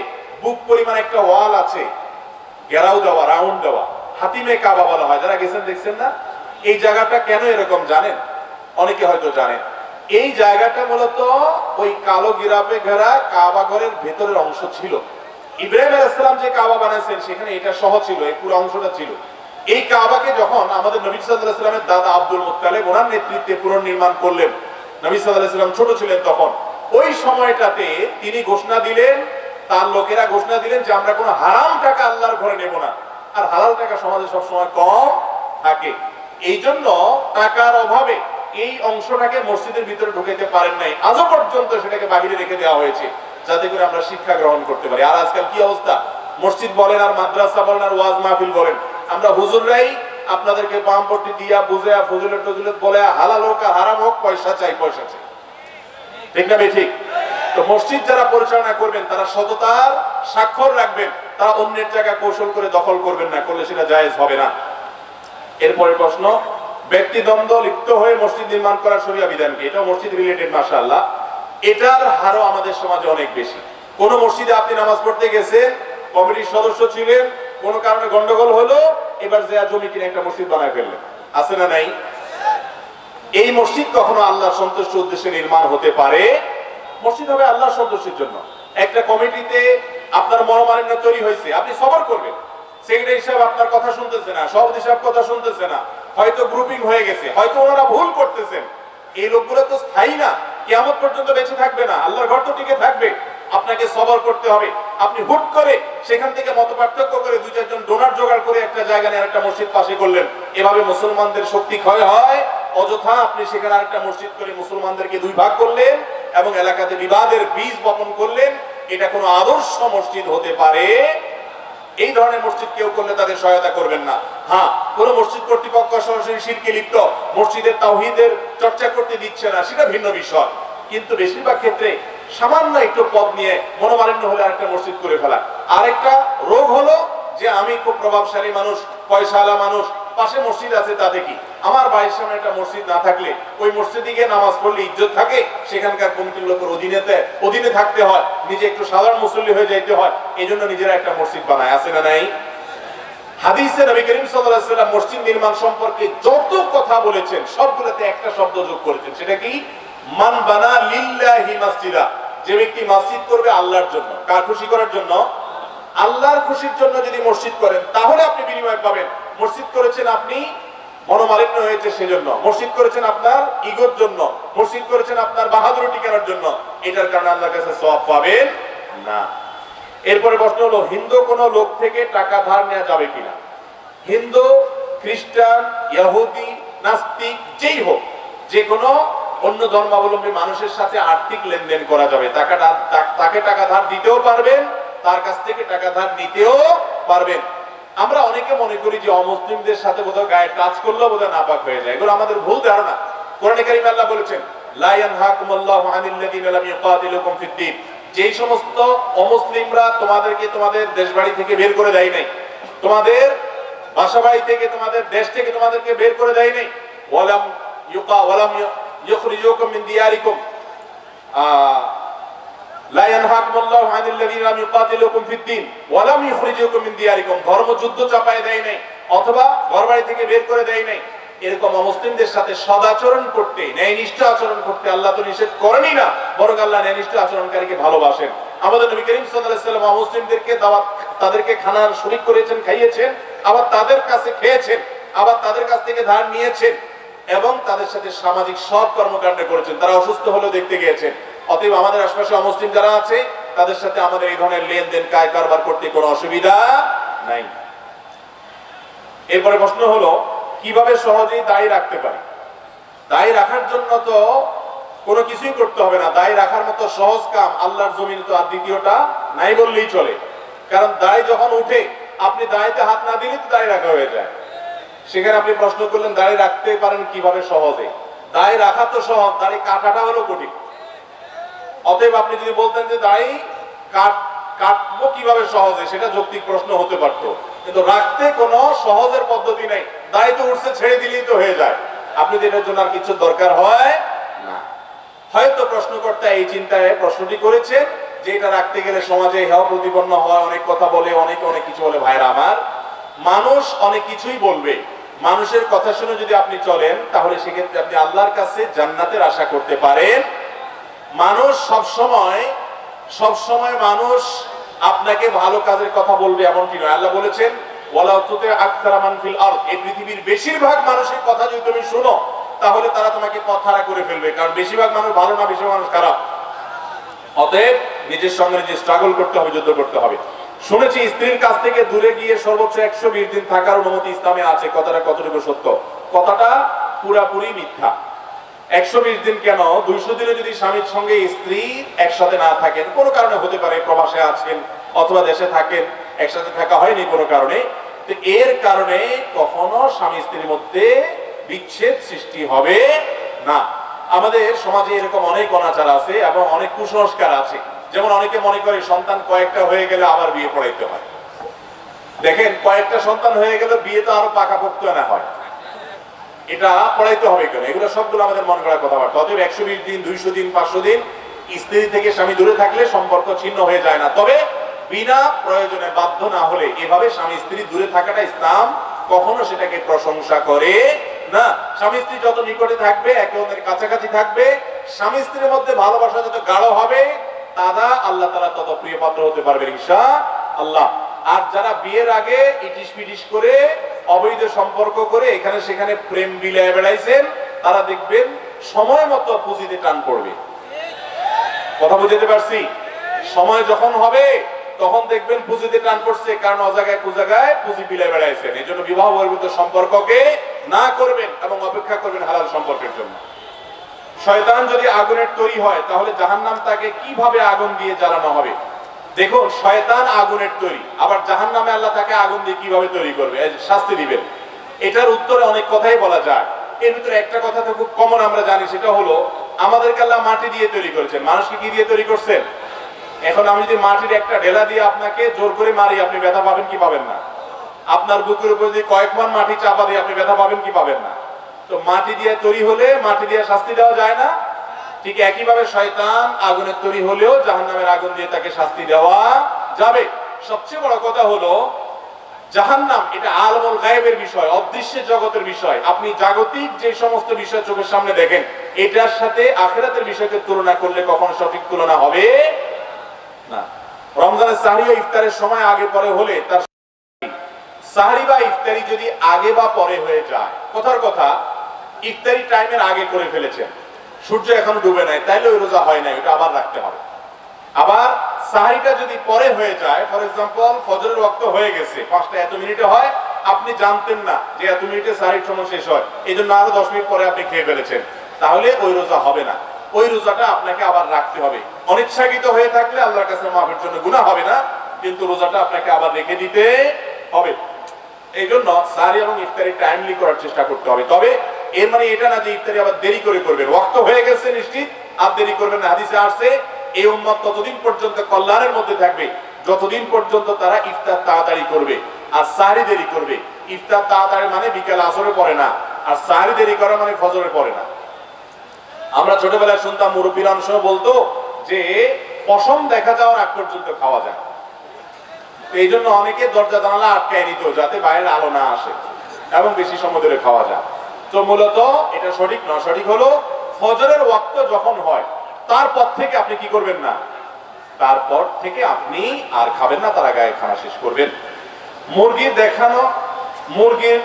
বুক পরিমাণ একটা ওয়াল আছে, ঘেরাও দেওয়া, রাউন্ড দেওয়া, হাতিমে কাবা বলা হয়। যারা গেছেন দেখছেন না? এই জায়গাটা কেন এরকম জানেন? অনেকে হয়তো জানেন। এই জায়গাটা মূলত ওই কালো গিরাপে ঘেরা কাবা ঘরের ভেতরের অংশ ছিল। ইব্রাহিম আলাইহিস সালাম যে কাবা বানাইছেন সেখানে এটা সহ ছিল, এই পুরো অংশটা ছিল। এই কাবাকে যখন আমাদের নবী সাল্লাল্লাহু আলাইহি ওয়াসাল্লামের দাদা আব্দুল মুত্তালিব ওনার নেতৃত্বে পুনর্নির্মাণ করলেন, নবী সাল্লাল্লাহু আলাইহি ওয়াসাল্লাম ছোট ছিলেন তখন, ওই সময়টাতে তিনি ঘোষণা দিলেন, তার লোকেরা ঘোষণা দিলেন যে আমরা কোনো হারাম টাকা আল্লাহর ঘরে নেব না। আর হালাল টাকা সমাজে সবসময় কম থাকে, এই জন্য টাকার অভাবে এই অংশটাকে মসজিদের ভিতরে ঢুকাইতে পারেন নাই। আজও পর্যন্ত সেটাকে বাহিরে রেখে দেওয়া হয়েছে, যাতে করে আমরা শিক্ষা গ্রহণ করতে পারি। আর আজকাল কি অবস্থা, মসজিদ বলেন আর মাদ্রাসা বলেন আর ওয়াজ মাহফিল বলেন, আমরা হুজুররাই আপনাদেরকে পামপট্টি দিয়া বুঝে ফজিলত টজিলত বলে, হালাল হোক আর হারাম হোক, পয়সা চাই, পয়সা চাই। ঠিক না ঠিক? তো মসজিদ যারা পরিচালনা করবেন তারা সততার স্বাক্ষর রাখবেন, তারা অন্যের জায়গা কৌশল করে দখল করবেন না, করলে সেটা জায়েজ হবে না। এরপরের প্রশ্ন, ব্যক্তি দ্বন্দ্ব লিপ্ত হয়ে মসজিদ নির্মাণ করার শরিয়া বিধান কি? এটা মসজিদ রিলেটেড, মাশাআল্লাহ। এটার হারও আমাদের সমাজে অনেক বেশি। কোন মসজিদে আপনি নামাজ পড়তে গেছেন, কমিটির সদস্য ছিলেন, কোন কারণে গন্ডগোল হলো, এবার যে জমি কিনে একটা মসজিদ বানায় ফেললেন, আছে না নাই? এই মসজিদ কখনো আল্লাহর সন্তুষ্ট উদ্দেশ্যে নির্মাণ হতে পারে? মসজিদ হবে আল্লাহর সন্তুষ্টির জন্য। একটা কমিটিতে আপনার মনোমালিন্য তৈরি হয়েছে, আপনি সবর করবেন। সেক্রেটারি সাহেব আপনার কথা শুনতেছে না, সভাপতি সাহেব কথা শুনতেছে না, হয়তো গ্রুপিং হয়ে গেছে, হয়তো ওনারা ভুল করতেছেন। এই লোকগুলো তো স্থায়ী না, কিয়ামত পর্যন্ত বেঁচে থাকবে না, আল্লাহর ঘর তো টিকে থাকবে। আপনাকে সবর করতে হবে। আপনি হুট করে সেখান থেকে মতপার্থক্য করে 2-4 জন ডোনার জোগাড় করে একটা জায়গা নিয়ে একটা মসজিদ পাশে করলেন, এভাবে মুসলমানদের শক্তি ক্ষয় হয়। অযথা আপনি সেখানে আরেকটা মসজিদ করে মুসলমানদেরকে 2 ভাগ করলেন এবং এলাকাতে বিবাদের বীজ বপন করলেন। এটা কোনো আদর্শ মসজিদ হতে পারে? এই ধরনের মসজিদ কেউ করলে তাদের সহায়তা করবেন না। হ্যাঁ, কোন মসজিদ কর্তৃপক্ষ সরাসরি শিরকে লিপ্ত, মসজিদের তাওহীদের চর্চা করতে দিচ্ছে না, সেটা ভিন্ন বিষয়। কিন্তু বেশিরভাগ ক্ষেত্রে সামান্য একটু পদ নিয়ে মনোমালিন্য হলে আরেকটা মসজিদ করে ফেলা। আরেকটা রোগ হলো যে আমি খুব প্রভাবশালী মানুষ, পয়সাওয়ালা মানুষ, পাশে মসজিদ আছে, তাতে কি? আমার বাড়ির সামনে একটা মসজিদ না থাকলে ওই মসজিদে গিয়ে নামাজ পড়লে ইজ্জত থাকে, সেখানকার কমিটির লোকের অধীনে থাকতে হয়, নিজে একটু সাধারণ মুসল্লি হয়ে যাইতে হয়, এই জন্য নিজেরা একটা মসজিদ বানায়, আছে না নাই? হাদিসে নবী করিম সাল্লাল্লাহু আলাইহি ওয়াসাল্লাম মসজিদ নির্মাণ সম্পর্কে যত কথা বলেছেন সবগুলোতে একটা শব্দ যোগ করেছেন, সেটা কি? মান বানা লিল্লাহি মাসজিদা। যে ব্যক্তি মসজিদ করবে আল্লাহর জন্য, কার খুশি করার জন্য? আল্লাহর খুশির জন্য যদি মসজিদ করেন তাহলে আপনি বিনিময় পাবেন। মসজিদ করেছেন আপনি মনোমালিন্য হয়েছে সেজন্য, মসজিদ করেছেন আপনার ইগোর জন্য, মসজিদ করেছেন আপনার বাহাদুরি টিকানোর জন্য, এটার কারণে আল্লাহর কাছে সওয়াব পাবেন না। এরপরে প্রশ্ন হলো, হিন্দু কোন লোক থেকে টাকা ধার নেওয়া যাবে কিনা? হিন্দু, খ্রিস্টান, ইহুদি, নাস্তিক, যেই হোক, যে কোনো অন্য ধর্মাবলম্বী মানুষের সাথে আর্থিক লেনদেন করা যাবে। তাকে টাকা ধার দিতেও পারবেন, তার কাছ থেকে টাকা ধার নিতেও পারবেন। আমরা অনেকে মনে করি যে অমুসলিমদের সাথে বোধহয় গায়ে টাচ করলেও বোধহয় নাপাক হয়ে যায়, এগুলো আমাদের ভুল ধারণা। কোরআনে কারীমে আল্লাহ বলেছেন, লা ইয়ানহাকুমুল্লাহু আনিল্লাযীনা লাম ইউকাতিলুকুম ফিদ-দীন, যেই সমস্ত অমুসলিমরা তোমাদেরকে তোমাদের দেশবাড়ি থেকে বের করে দেয় নাই, তোমাদের বাসাবাড়ি থেকে, তোমাদের দেশ থেকে তোমাদেরকে বের করে দেয় নাই, ওয়ালাম ইউখরিজুকুম মিন দিয়ারিকুম, লা ইয়ানহাকুমুল্লাহু আনিল্লাযীনা লাম ইউকাতিলুকুম ফিদ-দীন ওয়া লাম ইউখরিজুকুম মিন দিয়ারিকুম, ধর্মযুদ্ধ চাপায় দেয় নাই অথবা ঘরবাড়ি থেকে বের করে দেয় নাই। এরকম অমুসলিমদের সাথে সদাচরণ করতে, ন্যায়নিষ্ঠ আচরণ করতে আল্লাহ তো নিষেধ করেনই না, বরং আল্লাহ ন্যায়নিষ্ঠ আচরণকারীকে ভালোবাসেন। আমাদের নবী করিম সাল্লাল্লাহু আলাইহি ওয়াসাল্লাম অমুসলিমদেরকে দাওয়াত, তাদেরকে খানার শরীক করেছেন, খাইয়েছেন, আবার তাদের কাছে খেয়েছেন, আবার তাদের কাছ থেকে ধার নিয়েছেন এবং তাদের সাথে সামাজিক সৎ কর্মকাণ্ড করেছেন। তারা অসুস্থ হলেও দেখতে গিয়েছেন। অতএব আমাদের আশপাশে অমুসলিম যারা আছে তাদের সাথে আমাদের এই ধরনের লেনদেন, কায় কারবার করতে কোনো অসুবিধা নাই। এরপরে প্রশ্ন হলো, কিভাবে সহজেই দায় রাখতে পারি? দায় রাখার জন্য তো কোনো কিছুই করতে হবে না। দায় রাখার মতো সহজ কাম আল্লাহর জমিনে তো আর দ্বিতীয়টা নাই বললেই চলে। কারণ দায় যখন উঠে, আপনি দায়তে হাত না দিলে তো দায় রাখা হয়ে যায়। সেখানে আপনি প্রশ্ন করলেন দায় রাখতে পারেন কিভাবে সহজে? দায় রাখা তো সহজ, দাড়ি কাটাটা হলো কঠিন। অতএব আপনি যদি বলতেন যে দাড়ি কাটবো কিভাবে সহজে, সেটা যৌক্তিক প্রশ্ন হতে পারতো, কিন্তু রাখতে কোনো সহজের পদ্ধতি নেই। দায় তো উঠছে, ছেড়ে দিলেই তো হয়ে যায়। আপনি তো এটার জন্য আর কিছু দরকার হয় না। হয়তো প্রশ্নকর্তা এই চিন্তায় প্রশ্নটি করেছেন যে এটা রাখতে গেলে সমাজে হেয় প্রতিপন্ন হয়, অনেক কথা বলে, অনেকে অনেক কিছু বলে। ভাইরা আমার, মানুষ অনেক কিছুই বলবে, মানুষের কথা শুনে যদি আপনি চলেন তাহলে সেক্ষেত্রে আপনি আল্লাহর কাছে জান্নাতের আশা করতে পারেন। মানুষ সবসময় মানুষ আপনাকে ভালো কাজের কথা বলবে এমনটি নয়। আল্লাহ বলেছেন, ওয়ালা তুতি আকতারা মান ফিল আরদ, এই পৃথিবীর বেশিরভাগ মানুষের কথা যদি তুমি শুনো তাহলে তারা তোমাকে পথহারা করে ফেলবে, কারণ বেশিরভাগ মানুষ ভালো না, বেশিরভাগ মানুষ খারাপ। অতএব নিজের সঙ্গে নিজে স্ট্রাগল করতে হবে, যুদ্ধ করতে হবে। শুনেছি স্ত্রীর কাছ থেকে দূরে গিয়ে সর্বোচ্চ 120 দিন থাকার অনুমতি ইসলামে আছে। কথাটা কতটুকু সত্য? কথাটা পুরাপুরি মিথ্যা। 120 দিন কেন, 200 দিনে যদি স্বামীর সঙ্গে স্ত্রী একসাথে না থাকেন, কোনো কারণে হতে পারে, প্রবাসে আছেন অথবা দেশে থাকেন, একসাথে থাকা হয়নি কোনো কারণে, তো এর কারণে কখনো স্বামী স্ত্রীর মধ্যে বিচ্ছেদ সৃষ্টি হবে না। আমাদের সমাজে এরকম অনেক অনাচার আছে এবং অনেক কুসংস্কার আছে। যেমন অনেকে মনে করে সন্তান কয়েকটা হয়ে গেলে আবার বিয়ে পড়াইতে হয়। দেখেন, কয়েকটা সন্তান হয়ে গেলে বিয়ে তো আরো পাকাপোক্ত না হয়, এটা পড়াইতে হবে কেন? এগুলো সবগুলো আমাদের মন গড়া কথাবার্তা। অতএব 120 দিন, 200 দিন, 500 দিন স্ত্রী থেকে স্বামী দূরে থাকলে সম্পর্ক ছিন্ন হয়ে যায় না। তবে বিনা প্রয়োজনে বাধ্য না হলে এভাবে স্বামী স্ত্রী দূরে থাকাটা ইসলাম কখনো সেটাকে প্রশংসা করে না। স্বামী স্ত্রী যত নিকটে থাকবে, একে অন্যের কাছাকাছি থাকবে, স্বামী স্ত্রীর মধ্যে ভালোবাসা যত গাঢ় হবে, তারা আল্লাহ তাআলা তত প্রিয় পাত্র হতে পারবে ইনশাআল্লাহ। আর যারা বিয়ের আগে ইটিস পিটিস করে, অবৈধ সম্পর্ক করে, এখানে সেখানে প্রেম বিলায় বেড়াইছেন, তারা দেখবেন সময় মতো পুঁজিতে টান পড়বে। কথা বুঝতে পারছি? সময় যখন হবে তখন দেখবেন পুঁজিতে টান পড়ছে, কারণ অজাগায় কুজাগায় পুঁজি বিলায় বেড়াইছেন। এই জন্য বিবাহ বহির্ভূত সম্পর্ককে না করবেন এবং অপেক্ষা করবেন হালাল সম্পর্কের জন্য। শয়তান যদি আগুনের তৈরি হয় তাহলে জাহান্নাম তাকে কিভাবে আগুন দিয়ে জ্বালানো হবে? দেখুন, শয়তান আগুনের তৈরি, আবার জাহান্নামে আল্লাহ তাকে আগুন দিয়ে কিভাবে তৈরি করবে, শাস্তি দিবেন? এটার উত্তরে অনেক কথাই বলা যায়। এর ভিতরে একটা কথা তো খুব কমন আমরা জানি, সেটা হলো আমাদেরকে আল্লাহ মাটি দিয়ে তৈরি করেছেন। মানুষকে কি দিয়ে তৈরি করছেন? এখন আমি যদি মাটির একটা ঢেলা দিয়ে আপনাকে জোর করে মারি, আপনি ব্যথা পাবেন কি পাবেন না? আপনার বুকের উপর যদি কয়েক মান মাটি চাপা দিয়ে আপনি ব্যথা পাবেন কি পাবেন না? তো মাটি দিয়ে তৈরি হলে মাটি দিয়ে শাস্তি দেওয়া যায় না? ঠিক একইভাবে শয়তান আগুনের তৈরি হলেও জাহান্নামের আগুন দিয়ে তাকে শাস্তি দেওয়া যাবে। সবচেয়ে বড় কথা হলো জাহান্নাম এটা আলমুল গায়েবের বিষয়, অদৃশ্যের জগতের বিষয়। আপনি জাগতিক যে সমস্ত বিষয় চোখের সামনে দেখেন, এটার সাথে আখিরাতের বিষয়কে তুলনা করলে কখনো সঠিক তুলনা হবে না। রমজানের সাহরি ও ইফতারের সময় আগে পরে হলে তার সাহরি বা ইফতারি যদি আগে বা পরে হয়ে যায়, কথার কথা ইফতারি টাইমের আগে করে ফেলেছেন, সূর্য এখনো ডুবে নাই, তাইলে ওই রোজা হয় নাই, ওটা আবার রাখতে হবে। আবার সাহরিটা যদি পরে হয়ে যায়, ফর এক্সাম্পল ফজরের ওয়াক্ত হয়ে গেছে 5টা এত মিনিটে হয়, আপনি জানতেন না যে এত মিনিটে সাহরির সময় শেষ হয়, এই জন্য আরো 10 মিনিট পরে আপনি খেয়ে ফেলেছেন, তাহলে ওই রোজা হবে না। ওই রোজাটা আপনাকে আবার রাখতে হবে। অনিচ্ছাকৃত হয়ে থাকলে আল্লাহর কাছে মাফের জন্য গুনাহ হবে না, কিন্তু রোজাটা আপনাকে আবার রেখে দিতে হবে। এই জন্য সাহরি এবং ইফতারি টাইমলি করার চেষ্টা করতে হবে। তবে এর মানে এটা না যে ইফতারি আবার দেরি করে করবেন, ওয়াক্ত হয়ে গেছে নিশ্চিত, আর দেরি করবেন না। হাদিসে আসছে এই উম্মত ততদিন পর্যন্ত কল্যাণের মধ্যে থাকবে যতদিন পর্যন্ত তারা ইফতার তাড়াতাড়ি করবে আর সাহরি দেরি করবে। ইফতার তাড়াতাড়ি মানে বিকেল আসরে পড়ে না, আর সাহরি দেরি করা মানে ফজরে পড়ে না। আমরা ছোটবেলায় শুনতাম মুরব্বীরা অনেক সময় বলতো যে পশম দেখা যাওয়ার আগ পর্যন্ত খাওয়া যায়, এই জন্য অনেকে দরজা জানালা আটকায় নিত যাতে বাইরের আলো না আসে এবং বেশি সময় ধরে খাওয়া যায়। তো মূলত এটা সঠিক নয়। সঠিক হলো ফজরের ওয়াক্ত যখন হয় তারপর থেকে আপনি কি করবেন না, তারপর থেকে আপনি আর খাবেন না, তার আগে খানা শেষ করবেন। মুরগির দেখানো, মুরগির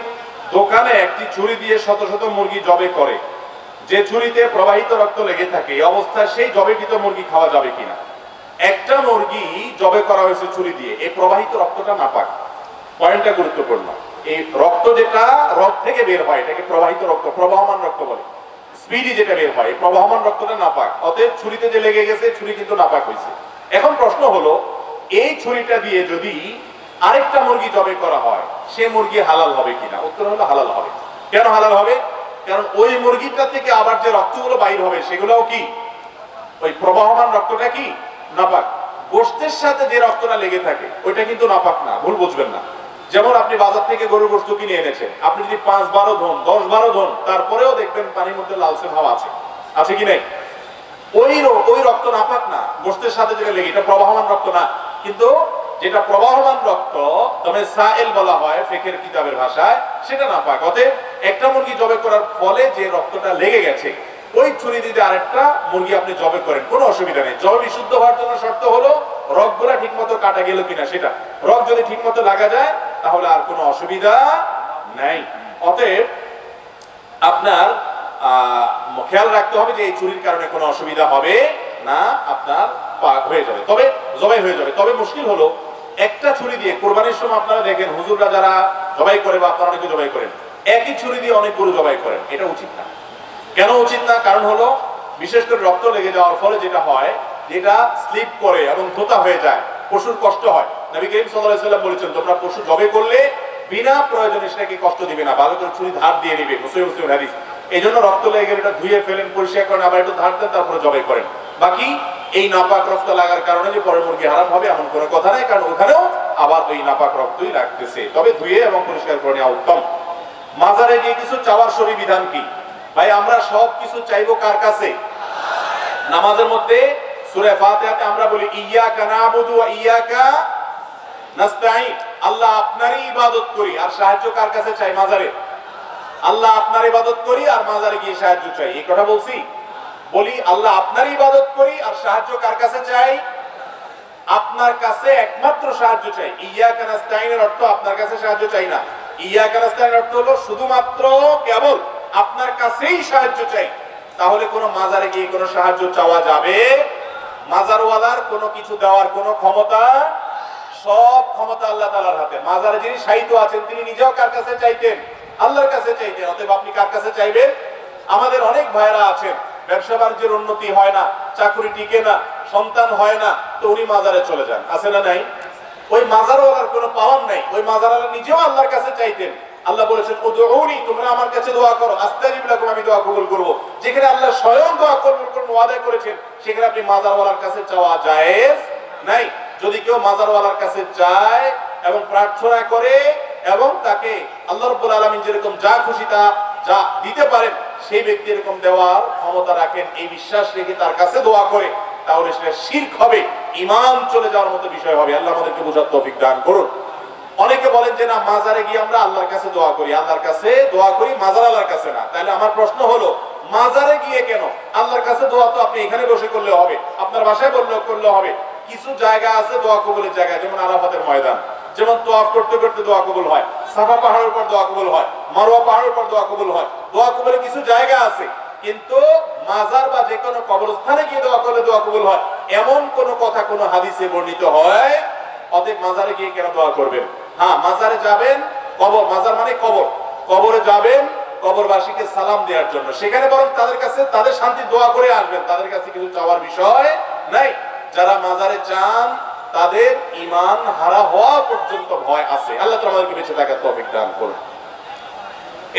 দোকানে একটি ছুরি দিয়ে শত শত মুরগি জবে করে, যে ছুরিতে প্রবাহিত রক্ত লেগে থাকে, এই অবস্থায় সেই জবেকৃত মুরগি খাওয়া যাবে কিনা? একটা মুরগি জবে করা হয়েছে ছুরি দিয়ে, এই প্রবাহিত রক্তটা নাপাক। পয়েন্টটা গুরুত্বপূর্ণ। এই রক্ত যেটা রক থেকে বের হয় এটাকে প্রবাহিত রক্ত, প্রবাহমান রক্ত বলে। স্পিডি যেটা বের হয়, প্রবাহমান রক্তটা নাপাক, অতএব ছুরিতে যে লেগে গেছে ছুরি কিন্তু নাপাক হয়েছে। এখন প্রশ্ন হলো এই ছুরিটা দিয়ে যদি আরেকটা মুরগি জবে করা হয়, সে মুরগি হালাল হবে কিনা? উত্তর হলো হালাল হবে। কেন হালাল হবে? কারণ ওই মুরগিটা থেকে আবার যে রক্তগুলো বাইর হবে সেগুলোও কি ওই প্রবাহমান রক্তটা কি নাপাক। গোশতের সাথে যে রক্তটা লেগে থাকে ওইটা কিন্তু নাপাক না, ভুল বুঝবেন না। যেমন আপনি বাজার থেকে গরুর গোশত কিনে এনেছেন, আপনি যদি 5-12 ধন 10-12 ধন, তারপরেও দেখবেন পানির মধ্যে লালচে ভাব আছে, আছে কি নাই? ওই রক্ত নাপাক না, গোশতের সাথে যেটা লেগে, এটা প্রবাহমান রক্ত না। কিন্তু যেটা প্রবাহমান রক্ত তবে সাইল বলা হয় ফিকহের কিতাবের ভাষায়, সেটা নাপাক। অতএব একটা মুরগি জবে করার ফলে যে রক্তটা লেগে গেছে, ওই ছুরি দিয়ে আরেকটা মুরগি আপনি জবে করেন, কোনো অসুবিধা নেই। জবে বিশুদ্ধ হওয়ার জন্য শর্ত হলো রগগুলা ঠিক মতো কাটা গেল কিনা সেটা। রগ যদি ঠিক মতো লাগা যায় তাহলে আর কোনো অসুবিধা নাই। অতএব আপনার খেয়াল রাখতে হবে যে এই ছুরির কারণে কোনো অসুবিধা হবে না, আপনার পাক হয়ে যাবে, তবে জবাই হয়ে যাবে। তবে মুশকিল হলো একটা ছুরি দিয়ে কোরবানির সময় আপনারা দেখেন হুজুররা যারা জবাই করে বা আপনারা অনেকে জবাই করেন, একই ছুরি দিয়ে অনেক গরু জবাই করেন, এটা উচিত না। কেন উচিত না? কারণ হলো বিশেষ করে রক্ত লেগে যাওয়ার ফলে যেটা হয়, যেটা স্লিপ করে এবং ধোতা হয়ে যায়, পশুর কষ্ট হয়। নবী করিম সাল্লাল্লাহু আলাইহি ওয়াসাল্লাম বলেছেন তোমরা পশু জবে করলে বিনা প্রয়োজনে সেটাকে কষ্ট দিবে না, ভালো করে ছুরি ধার দিয়ে নিবে, মুসলিম হাদিস। এই জন্য রক্ত লেগে গেলে এটা ধুয়ে ফেলেন, পরিষ্কার করেন, আবার একটু ধার দেন, তারপরে জবে করেন। বাকি এই নাপাক রক্ত লাগার কারণে যে পরে মুরগি হারাম হবে এমন কোনো কথা নাই, কারণ ওখানেও আবার ওই নাপাক রক্তই লাগতেছে। তবে ধুয়ে এবং পরিষ্কার করে নেওয়া উত্তম। মাজারে গিয়ে কিছু চাওয়ার শরী বিধান কি? ভাই আমরা সব কিছু চাইবো কার কাছে? নামাজের মধ্যে সূরা ফাতিহাতে আমরা বলি ইয়্যাকা না'বুদু ওয়া ইয়্যাকা নাস্তাঈন, আল্লাহ আপনারই ইবাদত করি আর সাহায্য কার কাছে চাই? মাজারে। আল্লাহ আপনার ইবাদত করি আর মাজারে গিয়ে সাহায্য চাই, এই কথা বলছি? বলি আল্লাহ আপনার ইবাদত করি আর সাহায্য কার কাছে চাই? আপনার কাছে একমাত্র সাহায্য চাই। ইয়্যাকা নাস্তাঈনের অর্থ আপনার কাছে সাহায্য চাই না। ইয়্যাকা নাস্তাঈনের অর্থ হলো শুধুমাত্র কেবল আপনার কাছেই সাহায্য চাই। তাহলে কোনো মাজারে গিয়ে কোনো সাহায্য চাওয়া যাবে? মাজারওয়ালার কোনো কিছু দেওয়ার কোনো ক্ষমতা, সব ক্ষমতা আল্লাহ তাআলার হাতে। মাজারে যিনি শায়িত আছেন তিনি নিজেও কার কাছে চাইতেন? আল্লাহর কাছে চাইতেন। অতএব আপনি কার কাছে চাইবেন? আমাদের অনেক ভাইরা আছেন ব্যবসা বাণিজ্যের উন্নতি হয় না, চাকরি টিকে না, সন্তান হয় না, তো উনি মাজারে চলে যান, আছে না নাই? ওই মাজারওয়ালার কোনো পাওয়ার নাই, ওই মাজারওয়ালা নিজেও আল্লাহর কাছে চাইতেন। আল্লাহ বলেছেন উদউনি, তোমরা আমার কাছে দোয়া করো, আস্তাজিব লাকুম, আমি দোয়া কবুল করব। যেখানে আল্লাহ স্বয়ং দোয়া কবুল করার ওয়াদা করেছেন সেখানে আপনি মাজারওয়ালার কাছে চাওয়া জায়েজ নাই। যদি কেউ মাজারওয়ালার কাছে যায় এবং প্রার্থনা করে এবং তাকে আল্লাহ রাব্বুল আলামিন যেরকম যা খুশি তা যা দিতে পারেন সেই ব্যক্তি এরকম দেওয়ার ক্ষমতা রাখেন, এই বিশ্বাস রেখে তার কাছে দোয়া করে, তাহলে সেটা শিরক হবে, ঈমান চলে যাওয়ার মতো বিষয় হবে। আল্লাহ আমাদেরকে বোঝার তৌফিক দান করুন। অনেকে বলেন যে না, মাজারে গিয়ে আমরা আল্লাহর কাছে দোয়া করি, আল্লাহর কাছে দোয়া করি, মাজার আল্লাহর কাছে না। তাহলে আমার প্রশ্ন হলো, মাজারে গিয়ে কেন? আল্লাহর কাছে দোয়া তো আপনি এখানে বসে করলে হবে, আপনার বাসায় করলে হবে। কিছু জায়গা আছে দোয়া কবুলের জায়গা, যেমন আরাফাতের ময়দান, যেমন তওয়াফ করতে করতে দোয়া কবুল হয়, সাফা পাহাড়ের উপর দোয়া কবুল হয়, মারওয়া পাহাড়ের উপর দোয়া কবুল হয়। দোয়া কবুলের কিছু জায়গা আছে, কিন্তু মাজার বা যে কোনো কবরস্থানে গিয়ে দোয়া করলে দোয়া কবুল হয় এমন কোন কথা কোন হাদিসে বর্ণিত হয়? অতএব মাজারে গিয়ে কেন দোয়া করবেন? হ্যাঁ, মাজারে যাবেন, কবর, মাজার মানে কবর, কবরে যাবেন কবরবাসীকে সালাম দেওয়ার জন্য, সেখানে বরং তাদের কাছে তাদের শান্তি দোয়া করে আসবেন, তাদের কাছে কিছু চাওয়ার বিষয় নাই। যারা মাজারে চান তাদের ঈমান হারা হওয়া পর্যন্ত ভয় আছে। আল্লাহ তাআলা আমাদেরকে বেঁচে থাকার তৌফিক দান করুন।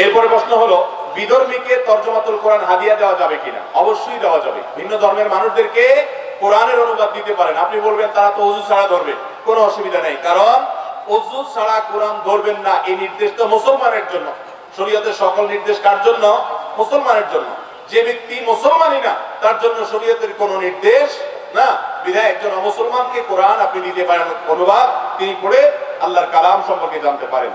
এরপরে প্রশ্ন হলো, বিধর্মীকে তরজমাতুল কোরআন হাদিয়া দেওয়া যাবে কিনা? অবশ্যই দেওয়া যাবে। ভিন্ন ধর্মের মানুষদেরকে কোরআনের অনুবাদ দিতে পারেন। আপনি বলবেন তারা তো ওযু ছাড়া ধরবে, কোনো অসুবিধা নেই, কারণ ওযু ছাড়া কোরআন ধরবেন না এই নির্দেশ তো মুসলমানের জন্য। শরীয়তের সকল নির্দেশ কার জন্য? মুসলমানের জন্য। যে ব্যক্তি মুসলমানই না তার জন্য শরীয়তের কোনো নির্দেশ না। বিধায় একজন মুসলমানকে কোরআন আপনি দিতে পারেন অনুবাদ, তিনি পড়ে আল্লাহর কালাম সম্পর্কে জানতে পারেন।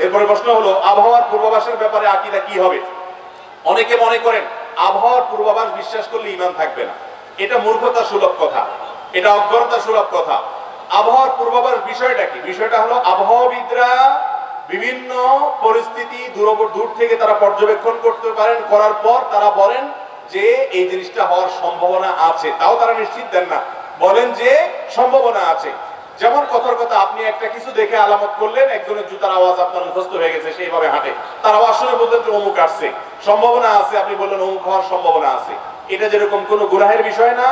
এরপরে প্রশ্ন হলো, আবহাওয়ার পূর্বাভাসের ব্যাপারে আকীদা কি হবে? অনেকে মনে করেন আবহাওয়ার পূর্বাভাস বিশ্বাস করলে ঈমান থাকবে না। এটা মূর্খতা সুলভ কথা, এটা অজ্ঞতা সুলভ কথা। আবহাওয়ার পূর্বাভাস বিষয়টা কি? বিষয়টা হলো, আবহাওয়াবিদরা বিভিন্ন পরিস্থিতি দূর থেকে তারা পর্যবেক্ষণ করতে পারেন, করার পর তারা বলেন যে এই জিনিসটা হওয়ার সম্ভাবনা আছে, তাও তারা নিশ্চিত দেন না, বলেন যে সম্ভাবনা আছে। যেমন কথার কথা, আপনি একটা কিছু দেখে আলামত করলেন, একজনের জুতার আওয়াজ আপনার মুখস্থ হয়ে গেছে, সেইভাবে হাঁটে, তার আওয়াজ শুনে বললেন যে অমুক আসছে, সম্ভাবনা আছে, আপনি বললেন অমুক হওয়ার সম্ভাবনা আছে। এটা যেরকম কোনো গুনাহের বিষয় না,